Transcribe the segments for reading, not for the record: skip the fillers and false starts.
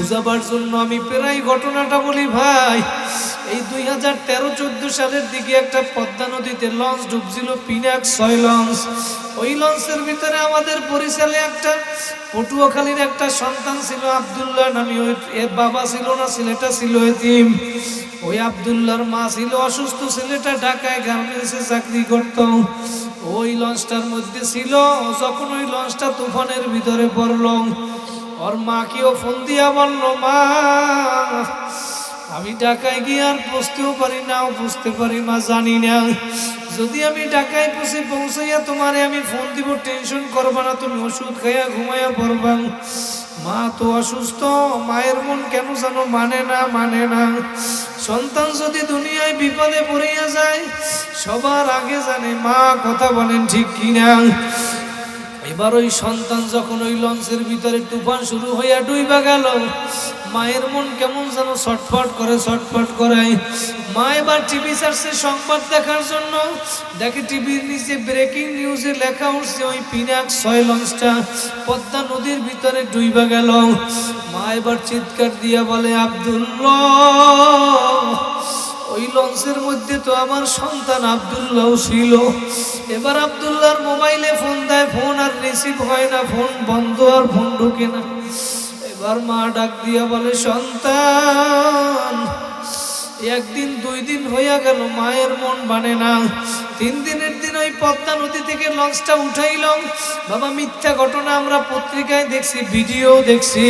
বুঝাবার জন্য আমি প্রায় ঘটনাটা বলি ভাই। এই 2013-14 সালের দিকে একটা পদ্মা নদীতে লঞ্চ ডুবছিল, পিনাক 6 লঞ্চ। ওই লঞ্চের ভিতরে আমাদের পরিচালে একটা পটুয়াখালীর একটা সন্তান ছিল আব্দুল্লাহ নামে। ওই এর বাবা ছিল না, ছেলেটা ছিল এতিম। ওই আব্দুল্লাহর মা ছিল অসুস্থ, ছেলেটা ঢাকায় গার্মেন্টসে চাকরি করত। ওই লঞ্চটার মধ্যে ছিল। যখন ওই লঞ্চটা তুফানের ভিতরে পড়ল, ওর মাকেও ফোন দিয়া বলল, মা আমি ঢাকায় গিয়ে আর বুঝতেও পারি না, বুঝতে পারি মা, জানি না। যদি আমি ঢাকায় পৌঁছাইয়া তোমারে আমি ফোন দিব, টেনশন করবা না, তুমি ওষুধ খাইয়া ঘুমাইয়া পড়বা। মা তো অসুস্থ, মায়ের মন কেন জানো মানে না। সন্তান যদি দুনিয়ায় বিপদে পড়িয়া যায়, সবার আগে জানে মা, কথা বলেন ঠিক কিনা? এবার ওই সন্তান যখন ওই লঞ্চের ভিতরে তুফান শুরু হইয়া ডুইবা গেল, মায়ের মন কেমন যেন ছটফট করে। মা এবার টিভি চার্জে সংবাদ দেখার জন্য দেখে টিভির নিচে ব্রেকিং নিউজে লেখা উঠছে ওই পিনাক 6 লঞ্চটা পদ্মা নদীর ভিতরে ডুইবা গেল। মা এবার চিৎকার দিয়া বলে, আব্দুল্লাহ, ওই লঞ্চের মধ্যে তো আমার সন্তান আব্দুল্লাহ ছিল। এবার আব্দুল্লাহর মোবাইলে ফোন দেয়, ফোন আর রিসিভ হয় না, ফোন বন্ধ, আর ফোন ঢুকে না। এবার মা ডাক দিয়া বলে, সন্তান, একদিন 2 দিন হইয়া গেল, মায়ের মন মানে না। 3 দিনের দিন ওই পদ্মা নদী থেকে লঞ্চটা উঠাইলাম। বাবা, মিথ্যা ঘটনা, আমরা পত্রিকায় দেখছি, ভিডিও দেখছি।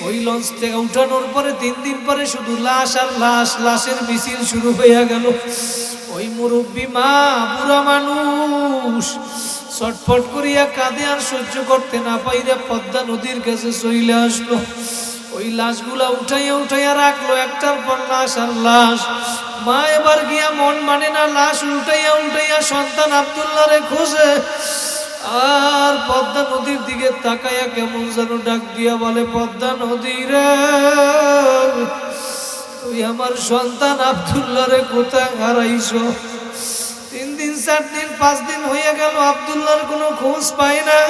ওই লঞ্চ থেকে উঠানোর পরে 3 দিন পরে শুধু লাশ আর লাশ, লাশের মিছিল শুরু হইয়া গেল। ওই মুরব্বী মা, বুড়া মানুষ ছটফট করিয়া কাঁদে, আর সহ্য করতে না পাইরা পদ্মা নদীর কাছে চলে আসলো। ওই লাশগুলা উঠাইয়া রাখলো, একটার পর লাশ আর লাশ। মা এবার গিয়া মন মানে না, লাশ উল্টাইয়া সন্তান আব্দুল্লাহরে খোঁজে। আর পদ্মা নদীর দিকে তাকাইয়া কেমন যেন ডাক দিয়া বলে, পদ্মা নদী রে, তুই আমার সন্তান আব্দুল্লাহরে কোথায় হারাইছো? 3 দিন 4 দিন 5 দিন হইয়া গেল, আব্দুল্লাহর কোনো খোঁজ পাই না।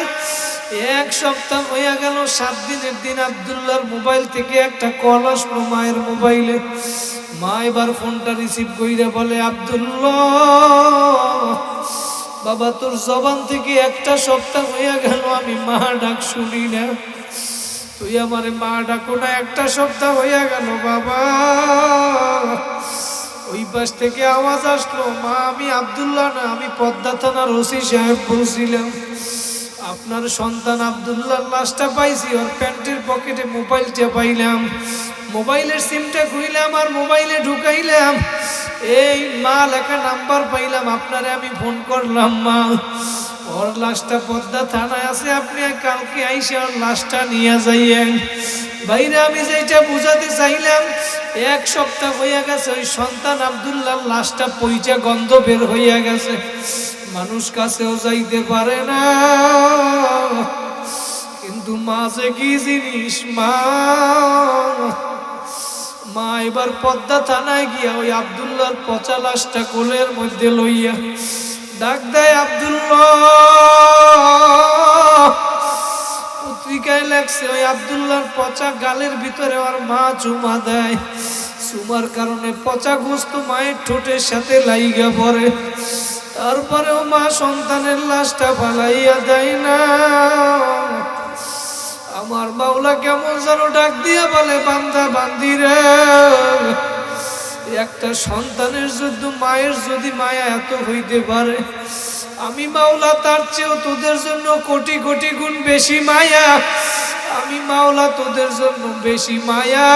1 সপ্তাহ হইয়া গেল। 7 দিনের দিন আব্দুল্লাহর মোবাইল থেকে একটা কল আসলো মায়ের মোবাইলে। মা এবার ফোনটা রিসিভ কইরা বলে, আব্দুল্লাহ বাবা, তোর জবান থেকে 1 সপ্তাহ হইয়া গেল আমি মা ডাক শুনি না। তুই আমারে মা ডাকো না, 1 সপ্তাহ হইয়া গেল বাবা। ওই পাশ থেকে আওয়াজ আসলো, মা আমি আব্দুল্লাহ না, আমি পদ্মা থানার ওসি সাহেব বলছিলাম। আপনার সন্তান আব্দুল্লাহর লাশটা পাইছি, ওর প্যান্টের পকেটে মোবাইলটা পাইলাম। মোবাইলের সিমটা খুইলাম আর মোবাইলে ঢুকাইলাম, এই মা লেখা নাম্বার পাইলাম, আপনারে আমি ফোন করলাম। মা, ওর লাশটা পদ্মা থানায় আছে, আপনি কালকে আইসে ওর লাশটা নিয়ে যাইয়েন। বাইরে আমি যেটা বুঝাতে চাইলাম, 1 সপ্তাহ হইয়া গেছে, ওই সন্তান আব্দুল্লাহর লাশটা পইচা গন্ধ বের হইয়া গেছে, মানুষ কাছেও যাইতে পারে না। কিন্তু মা যে কি জিনিস, মা এবার পদ্মা থানায় গিয়া ওই আব্দুল্লাহর পচা লাশটা কোলের মধ্যে লইয়া ডাক দেয়, আব্দুল্লাহ। পত্রিকায় লেখছে ওই আব্দুল্লাহর পচা গালের ভিতরে ওর মা চুমা দেয়। চুমার কারণে পচা গোস্ত মায়ের ঠোঁটের সাথে লাইগা পড়ে। তারপরেও মা সন্তানের লাশটা ফালাইয়া দেয় না। আমার মাওলা কেমন যেন ডাক দিয়া বলে, বান্দা বান্দি রে, একটা সন্তানের যদি মায়ের যদি মায়া এত হইতে পারে, আমি মাওলা তার চেয়েও তোদের জন্য কোটি কোটি গুণ বেশি মায়া। আমি মাওলা তোদের জন্য বেশি মায়া।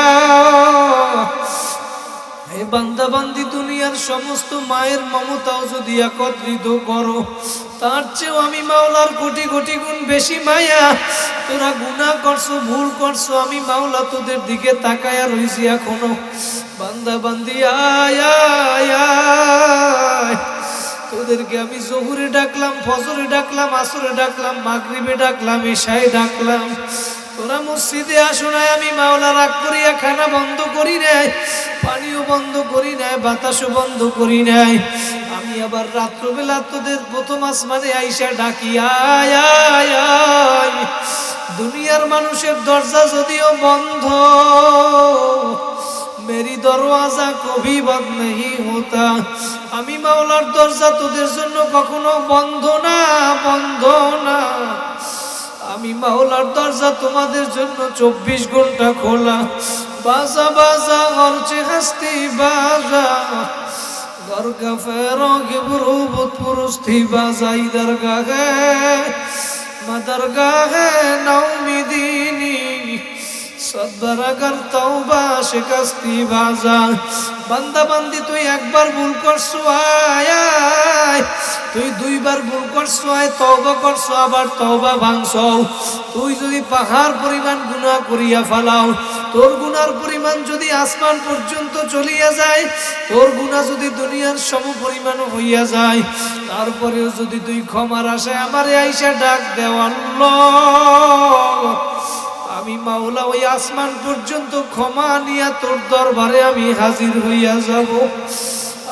হে বান্দা বান্দি, দুনিয়ার সমস্ত মায়ের মমতাও যদি একত্রিত করো, তার চেয়েও আমি মাওলার কোটি কোটি গুণ বেশি মায়া। তোরা গুনাহ করছো, ভুল করছো, আমি মাওলা তোদের দিকে তাকায়া রইছি এখনো। বান্দা বান্দি আয় আয় আয়, তোদেরকে আমি জোহরে ডাকলাম, ফজরে ডাকলাম, আসরে ডাকলাম, মাগরিবে ডাকলাম, ইশায় ডাকলাম, তোরা মসজিদে আসো না। আমি মাওলা রাগ করিয়া খানা বন্ধ করি নাই, পানিও বন্ধ করি নাই, বাতাসও বন্ধ করি নাই। আমি আবার রাত্রবেলা তোদের প্রথম আসমানে আইসা ডাকি, আয় আয় আয়, দুনিয়ার মানুষের দরজা যদিও বন্ধ, মেরি দরওয়াজা কভি বন্ধ नहीं होता। আমি মাওলার দরজা তোদের জন্য কখনো বন্ধ না, বন্ধ না। আমি মাওলার দরজা তোমাদের জন্য 24 ঘন্টা খোলা। বাজা বাজা গরচে হাসতি বাজা, घर का फैरोगे बुरूबत पुरुस्ती बाजा इधर का है मदर का है नौमीदीनी सदबरा कर तौबा शिकस्ती बाजा। বান্দা বান্দি তুই একবার ভুল করছো আয়, তুই দুইবার ভুল করছো আয়, তওবা করছো আবার তওবা ভাঙছো। তুই যদি পাহাড় পরিমাণ গুনাহ করিয়া ফেলাও, তোর গুনার পরিমাণ যদি আসমান পর্যন্ত চলিয়া যায়, তোর গুনাহ যদি দুনিয়ার সম পরিমাণ হইয়া যায়, তারপরেও যদি তুই ক্ষমার আশায় আমারে আইসা ডাক দেও আল্লাহ, আমি মাওলা ওই আসমান পর্যন্ত ক্ষমা নিয়া তোর দরবারে আমি হাজির হইয়া যাব।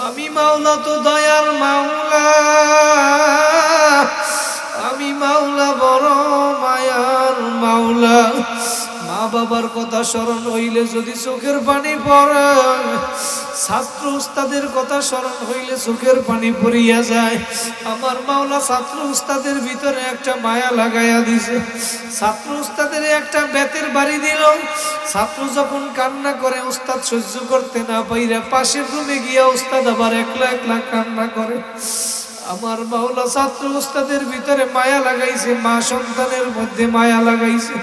আমি মাওলা তো দয়ার মাওলা, আমি মাওলা বড় মায়ার মাওলা। মা বাবার কথা স্মরণ হইলে যদি চোখের পানি পড়ে, ছাত্র উস্তাদের কথা স্মরণ হইলে চোখের পানি পড়িয়া যায়। আমার মাওলা ছাত্র উস্তাদের ভিতরে একটা মায়া লাগাইয়া দিছে, ছাত্র উস্তাদের একটা বেতের বাড়ি দিল। ছাত্র যখন কান্না করে উস্তাদ সহ্য করতে না পাইরা পাশের রুমে গিয়া উস্তাদ আবার একলা একলা কান্না করে। আমার মাওলা ছাত্র উস্তাদের ভিতরে মায়া লাগাইছে, মা সন্তানের মধ্যে মায়া লাগাইছে।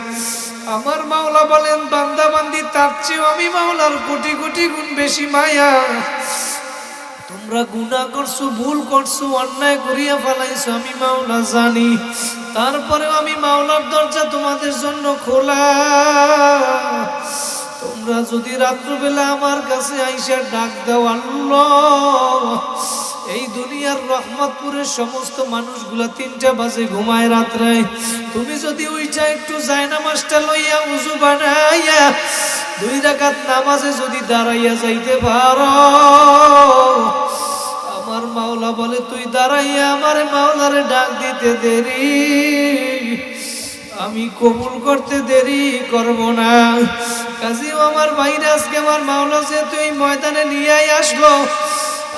আমার মাওলা বলেন বান্দা বান্দি তার চেয়েও আমি মাওলার কোটি কোটি গুণ বেশি মায়া। তোমরা গুনাহ করছো, ভুল করছো, অন্যায় করিয়া ফেলাইছো, আমি মাওলা জানি। তারপরেও আমি মাওলার দরজা তোমাদের জন্য খোলা। তোমরা যদি রাত্রবেলা আমার কাছে আইসা ডাক দাও আল্লাহ, এই দুনিয়ার রহমতপুরের সমস্ত মানুষগুলা 3টা বাজে ঘুমায় রাত্রে, তুমি যদি উইঠা একটু জায়নামাজটা লইয়া উযু বানাইয়া 2 রাকাত নামাজে যদি দাঁড়াইয়া যাইতে পারো, আমার মাওলা বলে তুই দাঁড়াইয়া আমার মাওলারে ডাক দিতে দেরি, আমি কবুল করতে দেরি করব না। কাজেও আমার ভাইরা আজকে আমার মাওলা যেহেতু এই ময়দানে নিয়ে আসলো,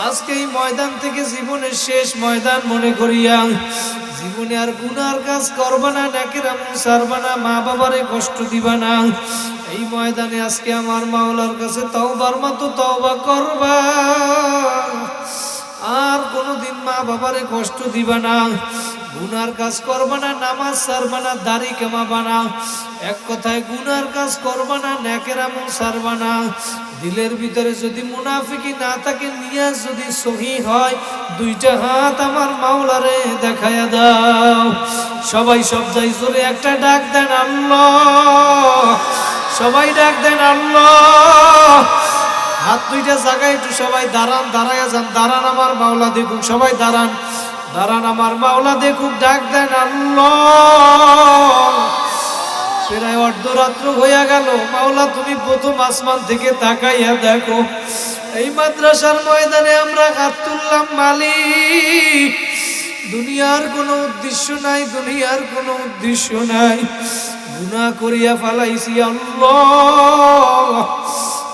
আজকে এই ময়দান থেকে জীবনের শেষ ময়দান মনে করিয়া জীবনে আর গুনার কাজ করবা না, নেকের আমল ছাড়বা না, মা বাবারে কষ্ট দিবা না। এই ময়দানে আজকে আমার মাওলার কাছে তওবার মতো তওবা করবা, আর কোনোদিন মা বাবারে কষ্ট দিবা না, গুনার কাজ করবা না, নামাজ ছাড়বা না, দাড়ি কামাবা না, এক কথায় গুনার কাজ করবা না, নেকের আমল ছাড়বা না। দিলের ভিতরে যদি মুনাফিকি না থাকে, নিয়াত যদি সহি হয়, 2টা হাত আমার মাওলারে দেখায়া দাও। সবাই সব যাই জোরে একটা ডাক দেন আল্লাহ, সবাই ডাক দেন আল্লাহ। হাত 2টা জায়গায় একটু সবাই দাঁড়ান, দাঁড়ায়া যান, দাঁড়ান আমার মাওলা দেখুক, সবাই দাঁড়ান, দাঁড়ান আমার মাওলা দেখুক, ডাক দেন আল্লাহ। প্রায় অর্ধরাত্র হইয়া গেল, মাওলা তুমি প্রথম আসমান থেকে তাকাইয়া দেখো, এই মাদ্রাসার ময়দানে আমরা হাত তুললাম মালিক, দুনিয়ার কোনো উদ্দেশ্য নাই, দুনিয়ার কোনো উদ্দেশ্য নাই, গুনাহ করিয়া ফেলাইছি আল্লাহ,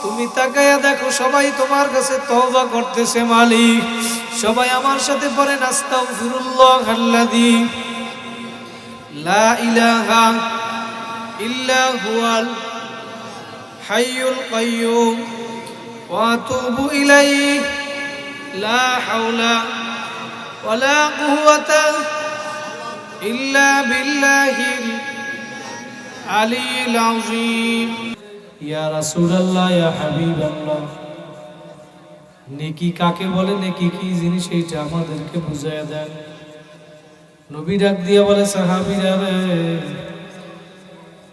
তুমি তাকাইয়া দেখো। সবাই তোমার কাছে তওবা করতেছে মালিক, সবাই আমার সাথে পড়েন আস্তাগফিরুল্লাহাল্লাযী লা ইলাহা ইল্লা হুয়াল হাইয়ুল কাইয়্যুম ওয়া আতুবু ইলাইহি লা হাওলা ওয়ালা কুওয়াতা ইল্লা বিল্লাহিল আলিয়্যিল আযীম। ইয়া রাসূলুল্লাহ, ইয়া হাবিবাল্লাহ, নেকি কাকে বলে, নেকি কি জিনিস এইটা আমাদেরকে বুঝাইয়া দেন। নবী ডাক দিয়া বলে সাহাবীরা রে,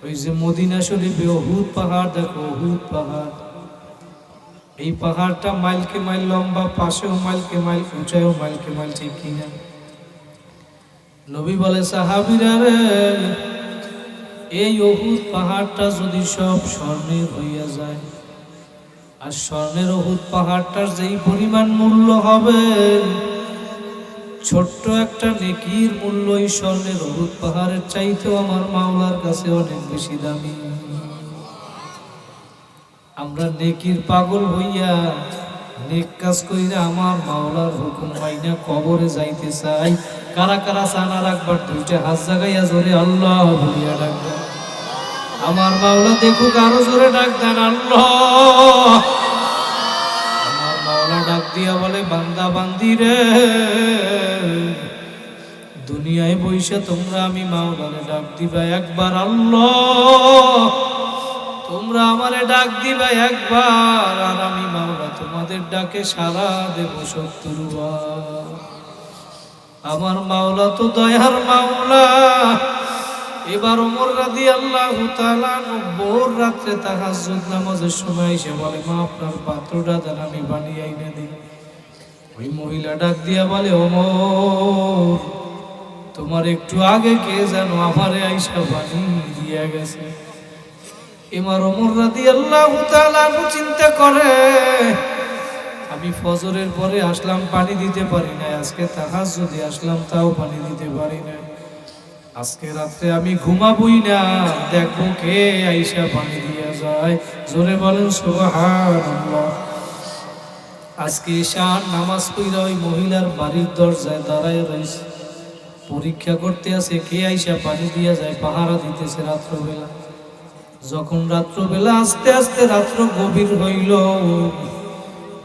ওই যে মদিনা শরীফে উহুদ পাহাড় দেখো, উহুদ পাহাড়, এই পাহাড়টা মাইলকে মাইল লম্বা, পাশেও মাইলকে মাইল, উঁচায়ও মাইলকে মাইল, ঠিক কিনা? নবী বলে সাহাবীরা রে, এই উহুদ পাহাড়টা যদি সব স্বর্ণের হইয়া যায়, আর স্বর্ণের উহুদ পাহাড়টার যেই পরিমাণ মূল্য হবে, ছোট্ট একটা নেকির মূল্য এই স্বর্ণের উহুদ পাহাড়ের চাইতেও আমার মাওলার কাছে অনেক বেশি দামি। আমরা নেকির পাগল হইয়া নেক কাজ কইরা আমার মাওলার হুকুম মাইনা কবরে যাইতে চাই। কারা কারা সানা রাখবার দুইটা হাত জাগাইয়া জোরে আল্লাহ বলিয়া ডাক দেন। আমার মাওলা দেখুক, আরো জোরে ডাক দেন আল্লাহ। আমার মাওলা ডাক দিয়া বলে, বান্দা বান্দি রে, দুনিয়ায় বইসা তোমরা আমি মাওলারে ডাক দিবা একবার আল্লাহ, তোমরা আমারে ডাক দিবা একবার, আর আমি মাওলা তোমাদের ডাকে সাড়া দেব ৭০ বার। আমার মাওলা তো দয়ার মাওলা। এবার ওমর রাদিয়াল্লাহু তাআলা ভোর রাত্রে তাহাজ্জুদ নামাজের সময় এসে বলে, মা আপনার পাত্রটা দেন, আমি বানিয়ে এনে দিই। ওই মহিলা ডাক দিয়া বলে, ওমর তোমার একটু আগে কে যেন আমারে আইসা বানিয়ে দিয়া গেছে। এবার ওমর রাদিয়াল্লাহু তাআলা চিন্তা করে, আমি ফজরের পরে আসলাম পানি দিতে পারি না, আজকে তাহাজ্জুদে আসলাম তাও পানি দিতে পারি না, আজকে রাত্রে আমি ঘুমাবই না, দেখবো কে আইসা পানি দিয়া যায়। জোরে বলেন সুবহানাল্লাহ। আজকে ঈশার নামাজ পড়া ওই মহিলার বাড়ির দরজায় দাঁড়ায় রয়েছে, পরীক্ষা করতে আছে কে আইসা পানি দিয়া যায়, পাহারা দিতেছে রাত্রবেলা। যখন রাত্রবেলা আস্তে আস্তে রাত্র গভীর হইল,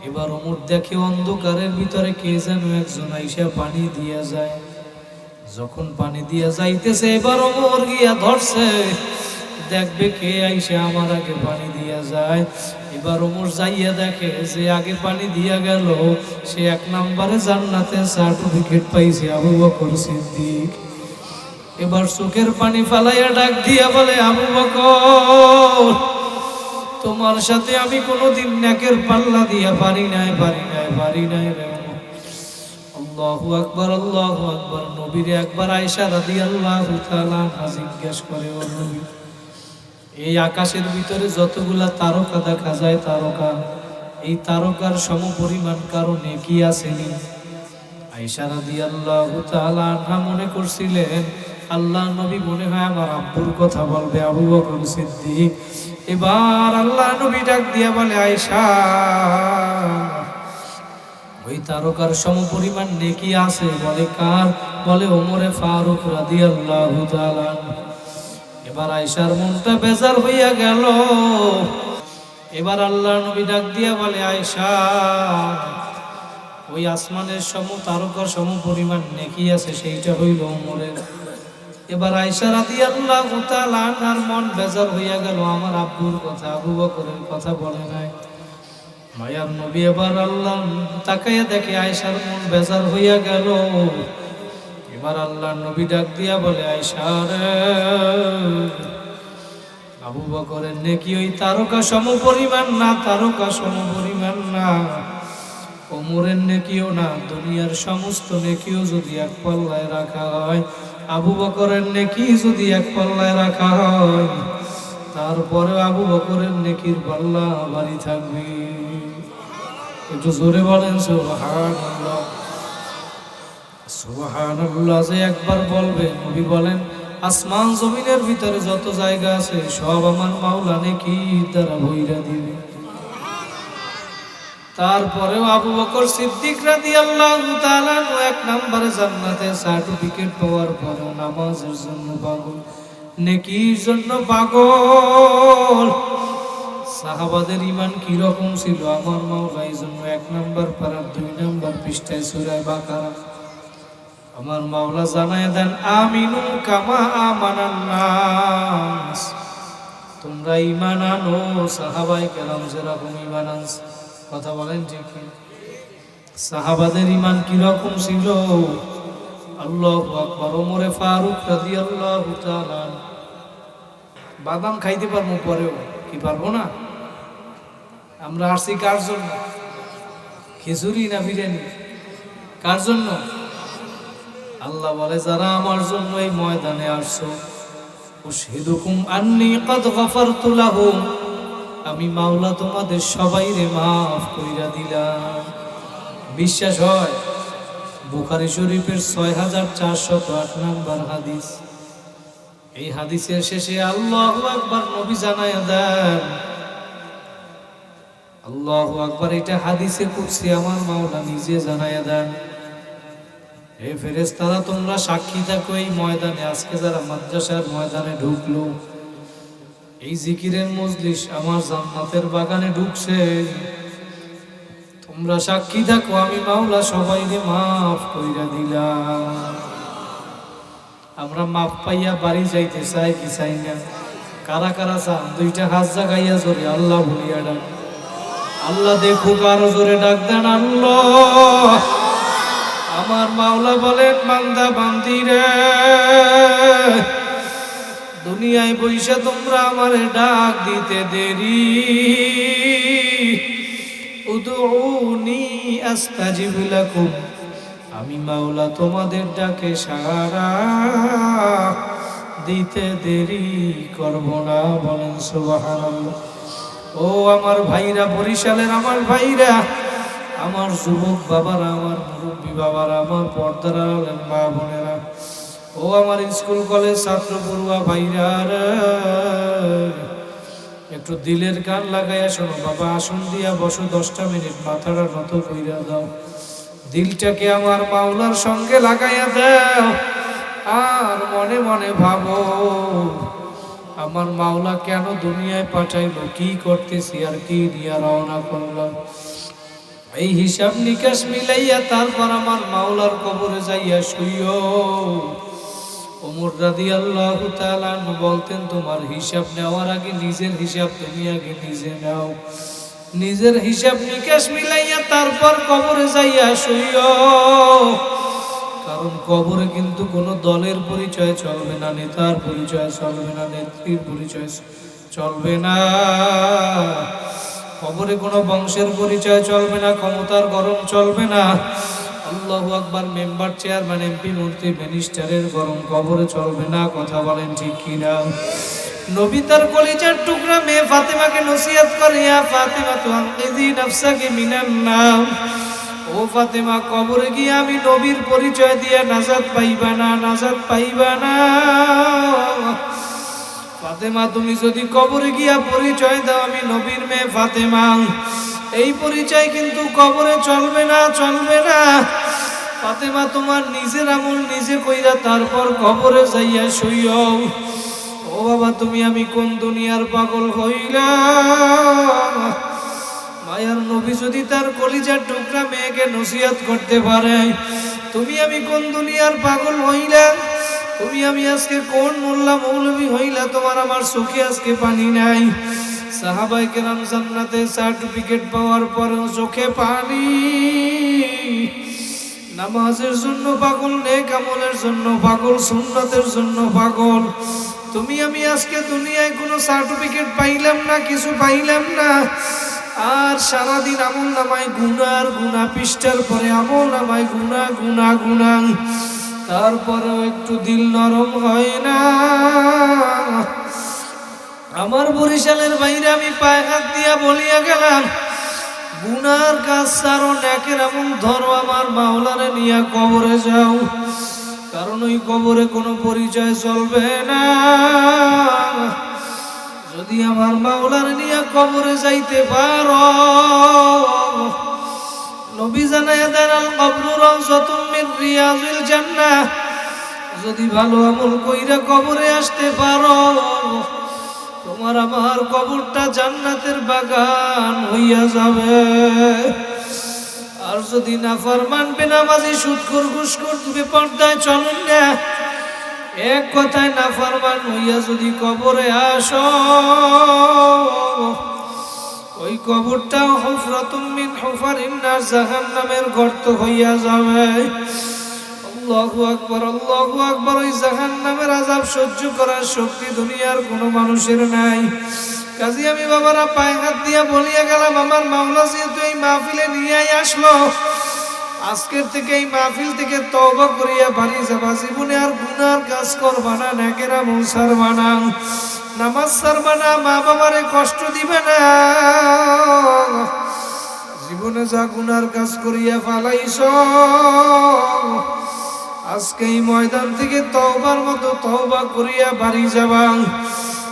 এবার ওমর দেখে অন্ধকারের ভিতরে কে যেন একজন আইসা পানি দিয়া যায়। যখন পানি দিয়া যাইতেছে, এবার ওমর গিয়া ধরছে, দেখবে কে আইসা আমার আগে পানি দিয়া যায়। এবার ওমর যাইয়া দেখে যে আগে পানি দিয়া গেল সে ১ নম্বরে জান্নাতের সার্টিফিকেট পাইছে, আবু বকর সিদ্দিক। এবার চোখের পানি ফালাইয়া ডাক দিয়া বলে, আবু বকর তোমার সাথে আমি কোনোদিন নেকের পাল্লা দিয়া পারি নাই রে। আল্লাহু আকবার, আল্লাহু আকবার। নবীরে একবার আয়েশা রাদিয়াল্লাহু তাআলা জিজ্ঞেস করে, ও নবী, এই আকাশের ভিতরে যতগুলা তারকা দেখা যায়, তারকা, এই তারকার সমপরিমাণ কারো নেকি আসেনি? আয়েশা রাদিয়াল্লাহু তাআলা মনে করছিলেন আল্লাহ নবী মনে হয় আমার আব্বুর কথা বলবে, আবু বকর সিদ্দিক। এবার আল্লাহ নবী ডাক দিয়া বলে, আয়েশা ওই তারকার সমপরিমাণ নেকি আছে? বলে কার? বলে ওমরে ফারুক রাদিয়াল্লাহু তাআলা। এবার আয়েশার মনটা বেজার হইয়া গেল। এবার আল্লাহ নবী ডাক দিয়া বলে, আয়েশা ওই আসমানের তারকার সমপরিমাণ নেকি আছে, সেইটা হইল ওমরের। এবার আয়েশা রাদিয়াল্লাহু তাআলা আনহার মন বেজার হইয়া গেল, আমার আব্বুর কথা, আবু বকরের কথা বলে নাই। মায়ার নবী এবার আল্লাহ তাকাইয়া দেখে আয়েশার মন বেজার হইয়া গেল। এবার আল্লাহ নবী ডাক দিয়া বলে, আয়েশা রে, আবু বকরের নেকি ওই তারকা সমপরিমাণ না, তারকা সমপরিমাণ না। ওমরের নেকিও না, দুনিয়ার সমস্ত নেকিও যদি এক পাল্লায় রাখা হয়, আবু বকরের নেকি যদি এক পাল্লায় রাখা হয়, তারপরে আবু বকরের নেকির পাল্লা ভারী থাকবে। একটু জোরে বলেন সুবহানাল্লাহ। সুবহানাল্লাহ যে একবার বলবে, নবী বলেন আসমান জমিনের ভিতরে যত জায়গা আছে সব আমার মাওলা নেকির দ্বারা ভইরা দিবে। তারপরেও আবু বকর সিদ্দিক রাদিয়াল্লাহু তাআলা ১ নম্বরে জান্নাতে সার্টিফিকেট পাওয়ার পরে নামাজের জন্য পাগল, নেকির জন্য পাগল। সাহাবাদের ঈমান কি রকম ছিল আমার মাওলা এই জন্য ১ নম্বর পারার ২ নম্বর পৃষ্ঠায় সূরা বাকারা আমার মাওলা জানায় দেন, আমিনু কামা আমানান নাস, তোমরা ঈমান আনো সাহাবায়ে কেরাম যেরকম ঈমান আনছে। কথা বলেন ঠিক? সাহাবাদের ঈমান কি রকম ছিল? আল্লাহু আকবার। ওমরে ফারুক রাদিয়াল্লাহু তাআলা বাদাম খাইতে পারবো, পরেও কি পারবো না? আমরা আসছি কার জন্য? খিচুড়ি না বিরিয়ানি? কার জন্য? আল্লাহ বলে, যারা আমার জন্য এই ময়দানে আসছো, উশহিদুকুম আন্নী ক্বাদ গফারতু লাহুম, আমি মাওলা তোমাদের সবাইরে মাফ কইরা দিলাম। বিশ্বাস হয়? বুখারী শরীফের 6408 নম্বর হাদিস। এই হাদিসের শেষে আল্লাহু আকবার নবী জানায়া দেন, আল্লাহু আকবার, এটা হাদিসে কুদসি আমার মাওলা নিজে জানায়া দেন, হে ফেরেশতারা তোমরা সাক্ষী থাকো এই ময়দানে, আজকে যারা মাদ্রাসার ময়দানে ঢুকলো, এই জিকিরের মজলিস আমার জান্নাতের বাগানে ঢুকছে, তোমরা সাক্ষী থাকো আমি মাওলা সবাইকে মাফ কইরা দিলাম। আমরা মাফ পাইয়া বাড়ি যাইতে চাই কি চাই না? কারা কারা চান? দুইটা হাত জাগাইয়া জোরে আল্লাহ বলিয়া ডাক। আল্লাহ দেখুক, আরো জোরে ডাক দেন আল্লাহ। আমার মাওলা বলেন, বান্দা বান্দি রে, দুনিয়ায় বইসা তোমরা আমারে ডাক দিতে দেরি, উদউনি আস্তাজিব লাকুম, আমি মাওলা তোমাদের ডাকে সাড়া দিতে দেরি করব না। বলেন সুবহানাল্লাহ। ও আমার ভাইরা, বরিশালের আমার ভাইরা, আমার যুবক বাবারা, আমার মুরব্বী বাবারা, আমার পর্দার আলেম মা বোনেরা, ও আমার স্কুল কলেজ ছাত্র পড়ুয়া ভাইরা, একটু দিলের গান লাগাইয়া শোনো বাবা। আসন দিয়া বসো, 10টা মিনিট মাথাটা নত কইরা দাও, দিলটাকে আমার মাওলার সঙ্গে লাগাইয়া দাও, আর মনে মনে ভাবো আমার মাওলা কেন দুনিয়ায় পাঠাইলো, কি করতেছি আর কি নিয়ে রওনা করলাম। এই হিসাব নিকাশ মিলাইয়া তারপর আমার মাওলার কবরে যাইয়া শুইও। ওমর রাদিয়াল্লাহু তাআলা আনহু বলতেন, তোমার হিসাব নেওয়ার আগে নিজের হিসাব তুমি আগে নিজে নাও, নিজের হিসাব নিকাশ মিলাইয়া তারপর কবরে যাইয়া শুইও। কারণ কবরে কিন্তু কোনো দলের পরিচয় চলবে না, নেতার পরিচয় চলবে না, নেত্রীর পরিচয় চলবে না, কবরে কোনো বংশের পরিচয় চলবে না, ক্ষমতার গরম চলবে না। আল্লাহু আকবার। মেম্বার, চেয়ারম্যান, এমপি, মন্ত্রী, মিনিস্টারের গরম কবরে চলবে না। কথা বলেন ঠিক কিনা? নবী তার কলিজার টুকরা মেয়ে ফাতেমাকে নসিহত করে, ইয়া ফাতেমা তু আনকিযি নাফসাকি মিনান নার, ও ফাতেমা, কবরে গিয়ে আমি নবীর পরিচয় দিয়ে নাজাত পাইবা না, নাজাত পাইবা না। ফাতেমা, তুমি যদি কবরে গিয়া পরিচয় দাও আমি নবীর মেয়ে ফাতেমা, এই পরিচয় কিন্তু কবরে চলবে না, চলবে না। ফাতেমা, তোমার নিজের আমল নিজে কইরা তারপর কবরে যাইয়া শুইও। ও বাবা, তুমি আমি কোন দুনিয়ার পাগল হইলাম? মায়ার নবী যদি তার কলিজার টুকরা মেয়েকে নসিহত করতে পারে, তুমি আমি কোন দুনিয়ার পাগল হইলাম? তুমি আমি আজকে কোন মোল্লা মৌলবী হইলা? তোমার আমার চোখে আজকে পানি নাই। সাহাবায়ে কেরাম জান্নাতে সার্টিফিকেট পাওয়ার পরেও চোখে পানি। নামাজের জন্য পাগল, নেক আমলের জন্য পাগল, সুন্নতের জন্য পাগল। তুমি আমি আজকে দুনিয়ায় কোনো সার্টিফিকেট পাইলাম না, কিছু পাইলাম না, আর সারাদিন আমল নামায় গুনার গুনাহ, পৃষ্ঠার পরে আমল নামায় গুনাহ গুনাহ গুনাহ, তারপরেও একটু দিল নরম হয় না। আমার বরিশালের বাইরে আমি পায়ে হাত দিয়া বলিয়া গেলাম, গুনার কাজ ছাড়ো, নেকের আমল ধরো, আমার মাওলারে নিয়া কবরে যাও। কারণ ওই কবরে কোনো পরিচয় চলবে না। যদি আমার মাওলার নিয়া কবরে যাইতে পারো, নবী জানায়া দেন, আল কবরু রাউযাতুম মিন রিয়াজিল জান্নাহ, যদি ভালো আমল কইরা কবরে আসতে পারো, তোমার আমার কবরটা জান্নাতের বাগান হইয়া যাবে। আর যদি নাফরমান, বেনামাজি, সুদখোর, ঘুষখোর, বেপরদায় চলেন না, এক কথায় নাফরমান হইয়া যদি কবরে আসো, ওই কবরটা হুফরাতুম মিন হুফারিন নার, জাহান্নামের গর্ত হইয়া যাবে। আল্লাহু আকবার, আল্লাহু আকবার। ওই জাহান্নামের আযাব সহ্য করার শক্তি দুনিয়ার কোনো মানুষের নাই। কাজী আমি বাবারা পায়ে হাত দিয়া বলিয়া গেলাম, আমার মাওলা যেহেতু এই মাহফিলে নিয়ে আসলো, আজকের থেকে এই মাহফিল থেকে তওবা করিয়া বাড়ি যাবা, জীবনে আর গুনার কাজ করবা না, নেকের আমল ছাড়বা না, নামাজ ছাড়বা না, মা বাবারে কষ্ট দিবে না, জীবনে জীবনে যা গুনার কাজ করিয়া ফালাইছ, আজকে এই ময়দান থেকে তওবার মতো তওবা করিয়া বাড়ি যাবা।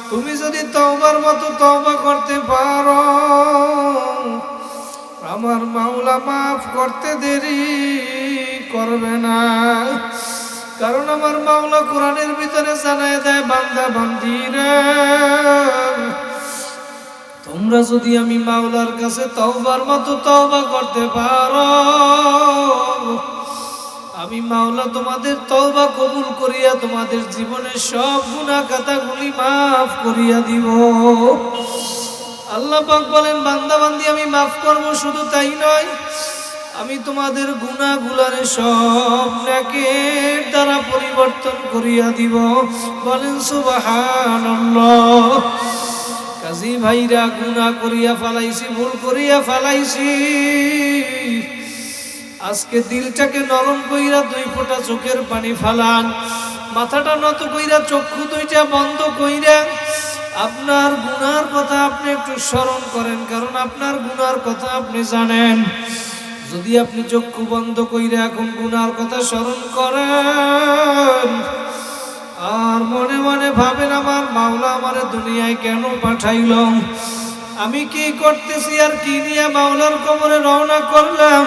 তুমি যদি তওবার মতো তওবা করতে পারো, আমার মাওলা মাফ করতে দেরি করবে না। কারণ আমার মাওলা কোরআনের ভিতরে জানায় দেয়, বান্দা বান্দিরা, তোমরা যদি আমি মাওলার কাছে তওবার মতো তওবা করতে পারো, আমি মাওলা তোমাদের তওবা কবুল করিয়া তোমাদের জীবনের সব গুনাহ খাতাগুলি মাফ করিয়া দিব। আল্লাহ পাক বলেন, বান্দা বান্দি আমি মাফ করব, শুধু তাই নয়, আমি তোমাদের গুনাহগুলারে সব নেকের দ্বারা পরিবর্তন করিয়া দিব। বলেন সুবহানাল্লাহ। কাজী ভাইরা, গুনাহ করিয়া ফেলাইছি, ভুল করিয়া ফেলাইছি, আজকে দিলটাকে নরম কইরা দুই ফোঁটা চোখের পানি ফালান, মাথাটা নত কইরা চক্ষু দুইটা বন্ধ কইরা আপনার গুনার কথা আপনি একটু স্মরণ করেন, কারণ আপনার গুনার কথা আপনি জানেন। যদি আপনি চক্ষু বন্ধ কইরা এখন গুনার কথা স্মরণ করেন আর মনে মনে ভাবেন, আমার মাওলা আমারে দুনিয়ায় কেন পাঠাইল, আমি কি করতেছি আর কি নিয়ে মাওলার কবরে রওনা করলাম,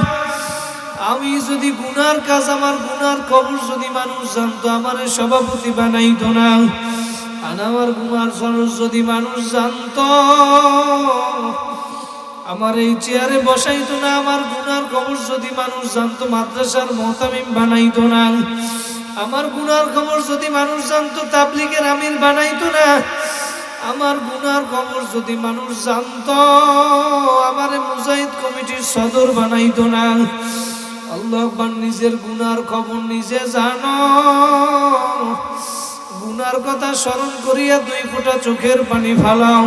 আমি যদি গুনার কাজ, আমার গুনার খবর যদি মানুষ জানতো, আমারে সভাপতি বানাইতো না। আর আমার গুনার খবর যদি মানুষ জানতো, আমার এই চেয়ারে বসাইতো না। আমার গুনার খবর যদি মানুষ জানতো, মাদ্রাসার মুহতামিম বানাইতো না। আমার গুনার খবর যদি মানুষ জানতো, তাবলীগের আমির বানাইতো না। আমার গুনার খবর যদি মানুষ জানতো, আমারে মুজাহিদ কমিটির সদর বানাইতো না। আল্লাহ আকবার। নিজের গুনার খবর নিজে জানো, গুনার কথা স্মরণ করিয়া দুই ফোঁটা চোখের পানি ফালাও।